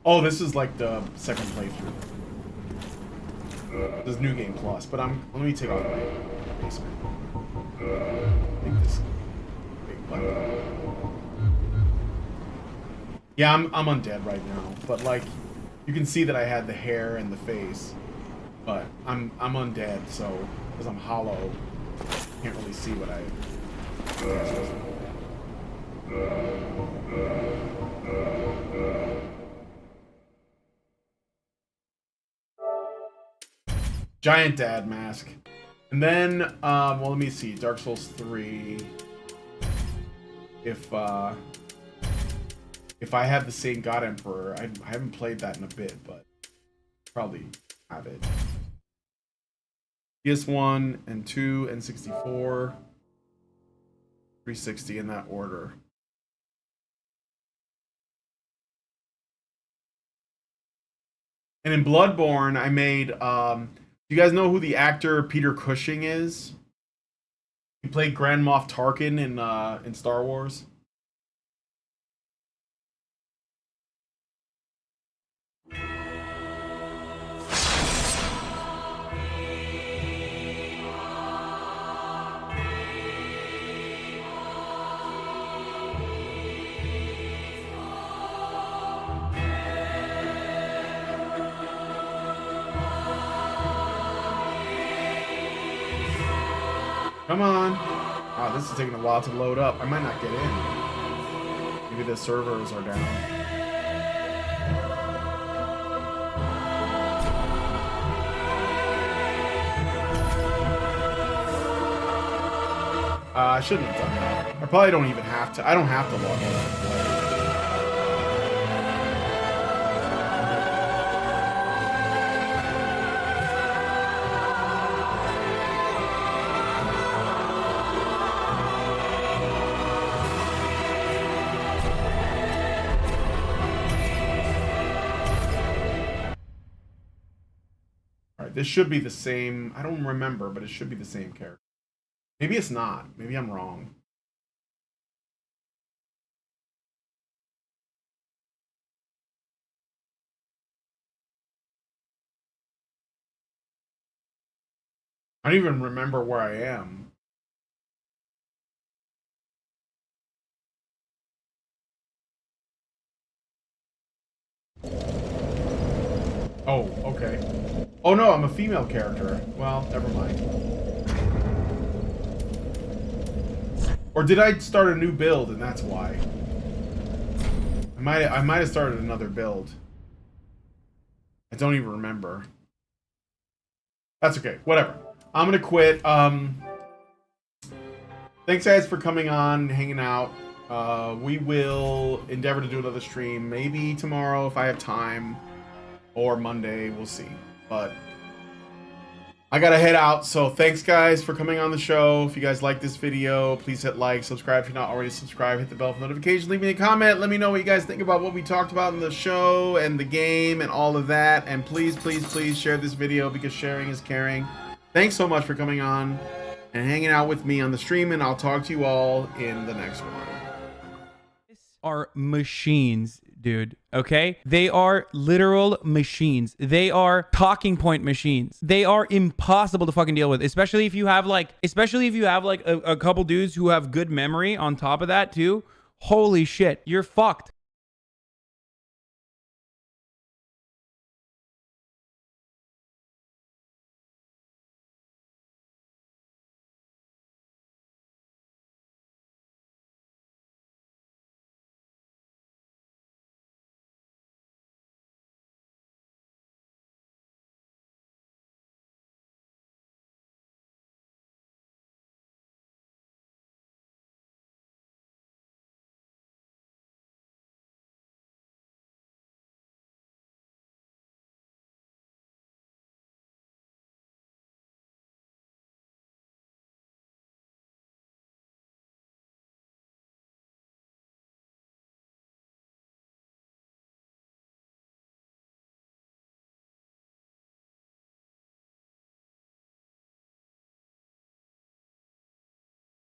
Oh, this is, like, the second playthrough. This is New Game Plus, but let me take off my basement. Make this big button. Yeah, I'm undead right now, but like, you can see that I had the hair and the face, but I'm undead, so because I'm hollow, can't really see what I. Giant dad mask. And then, well, let me see. Dark Souls 3. If I have the same God Emperor, I haven't played that in a bit, but probably have it. PS1 and 2 and 64. 360 in that order. And in Bloodborne, I made, you guys know who the actor Peter Cushing is? He played Grand Moff Tarkin in Star Wars. Come on. Wow, this is taking a while to load up. I might not get in. Maybe the servers are down. I shouldn't have done that. I probably don't even have to. I don't have to log in. This should be the same. I don't remember, but it should be the same character. Maybe it's not. Maybe I'm wrong. I don't even remember where I am. Oh, okay. Oh no, I'm a female character. Well, never mind. Or did I start a new build and that's why? I I might have started another build. I don't even remember. That's okay. Whatever. I'm gonna quit. Thanks guys for coming on, hanging out. We will endeavor to do another stream, maybe tomorrow if I have time, or Monday. We'll see. But I gotta head out, so thanks guys for coming on the show. If you guys like this video, please hit like, subscribe if you're not already subscribed, hit the bell for notifications, leave me a comment, let me know what you guys think about what we talked about in the show and the game and all of that, and please, please, please share this video because sharing is caring. Thanks so much for coming on and hanging out with me on the stream, and I'll talk to you all in the next one. Are machines, dude. Okay, they are literal machines. They are talking point machines. They are impossible to fucking deal with, especially if you have like a couple dudes who have good memory on top of that too. Holy shit, you're fucked.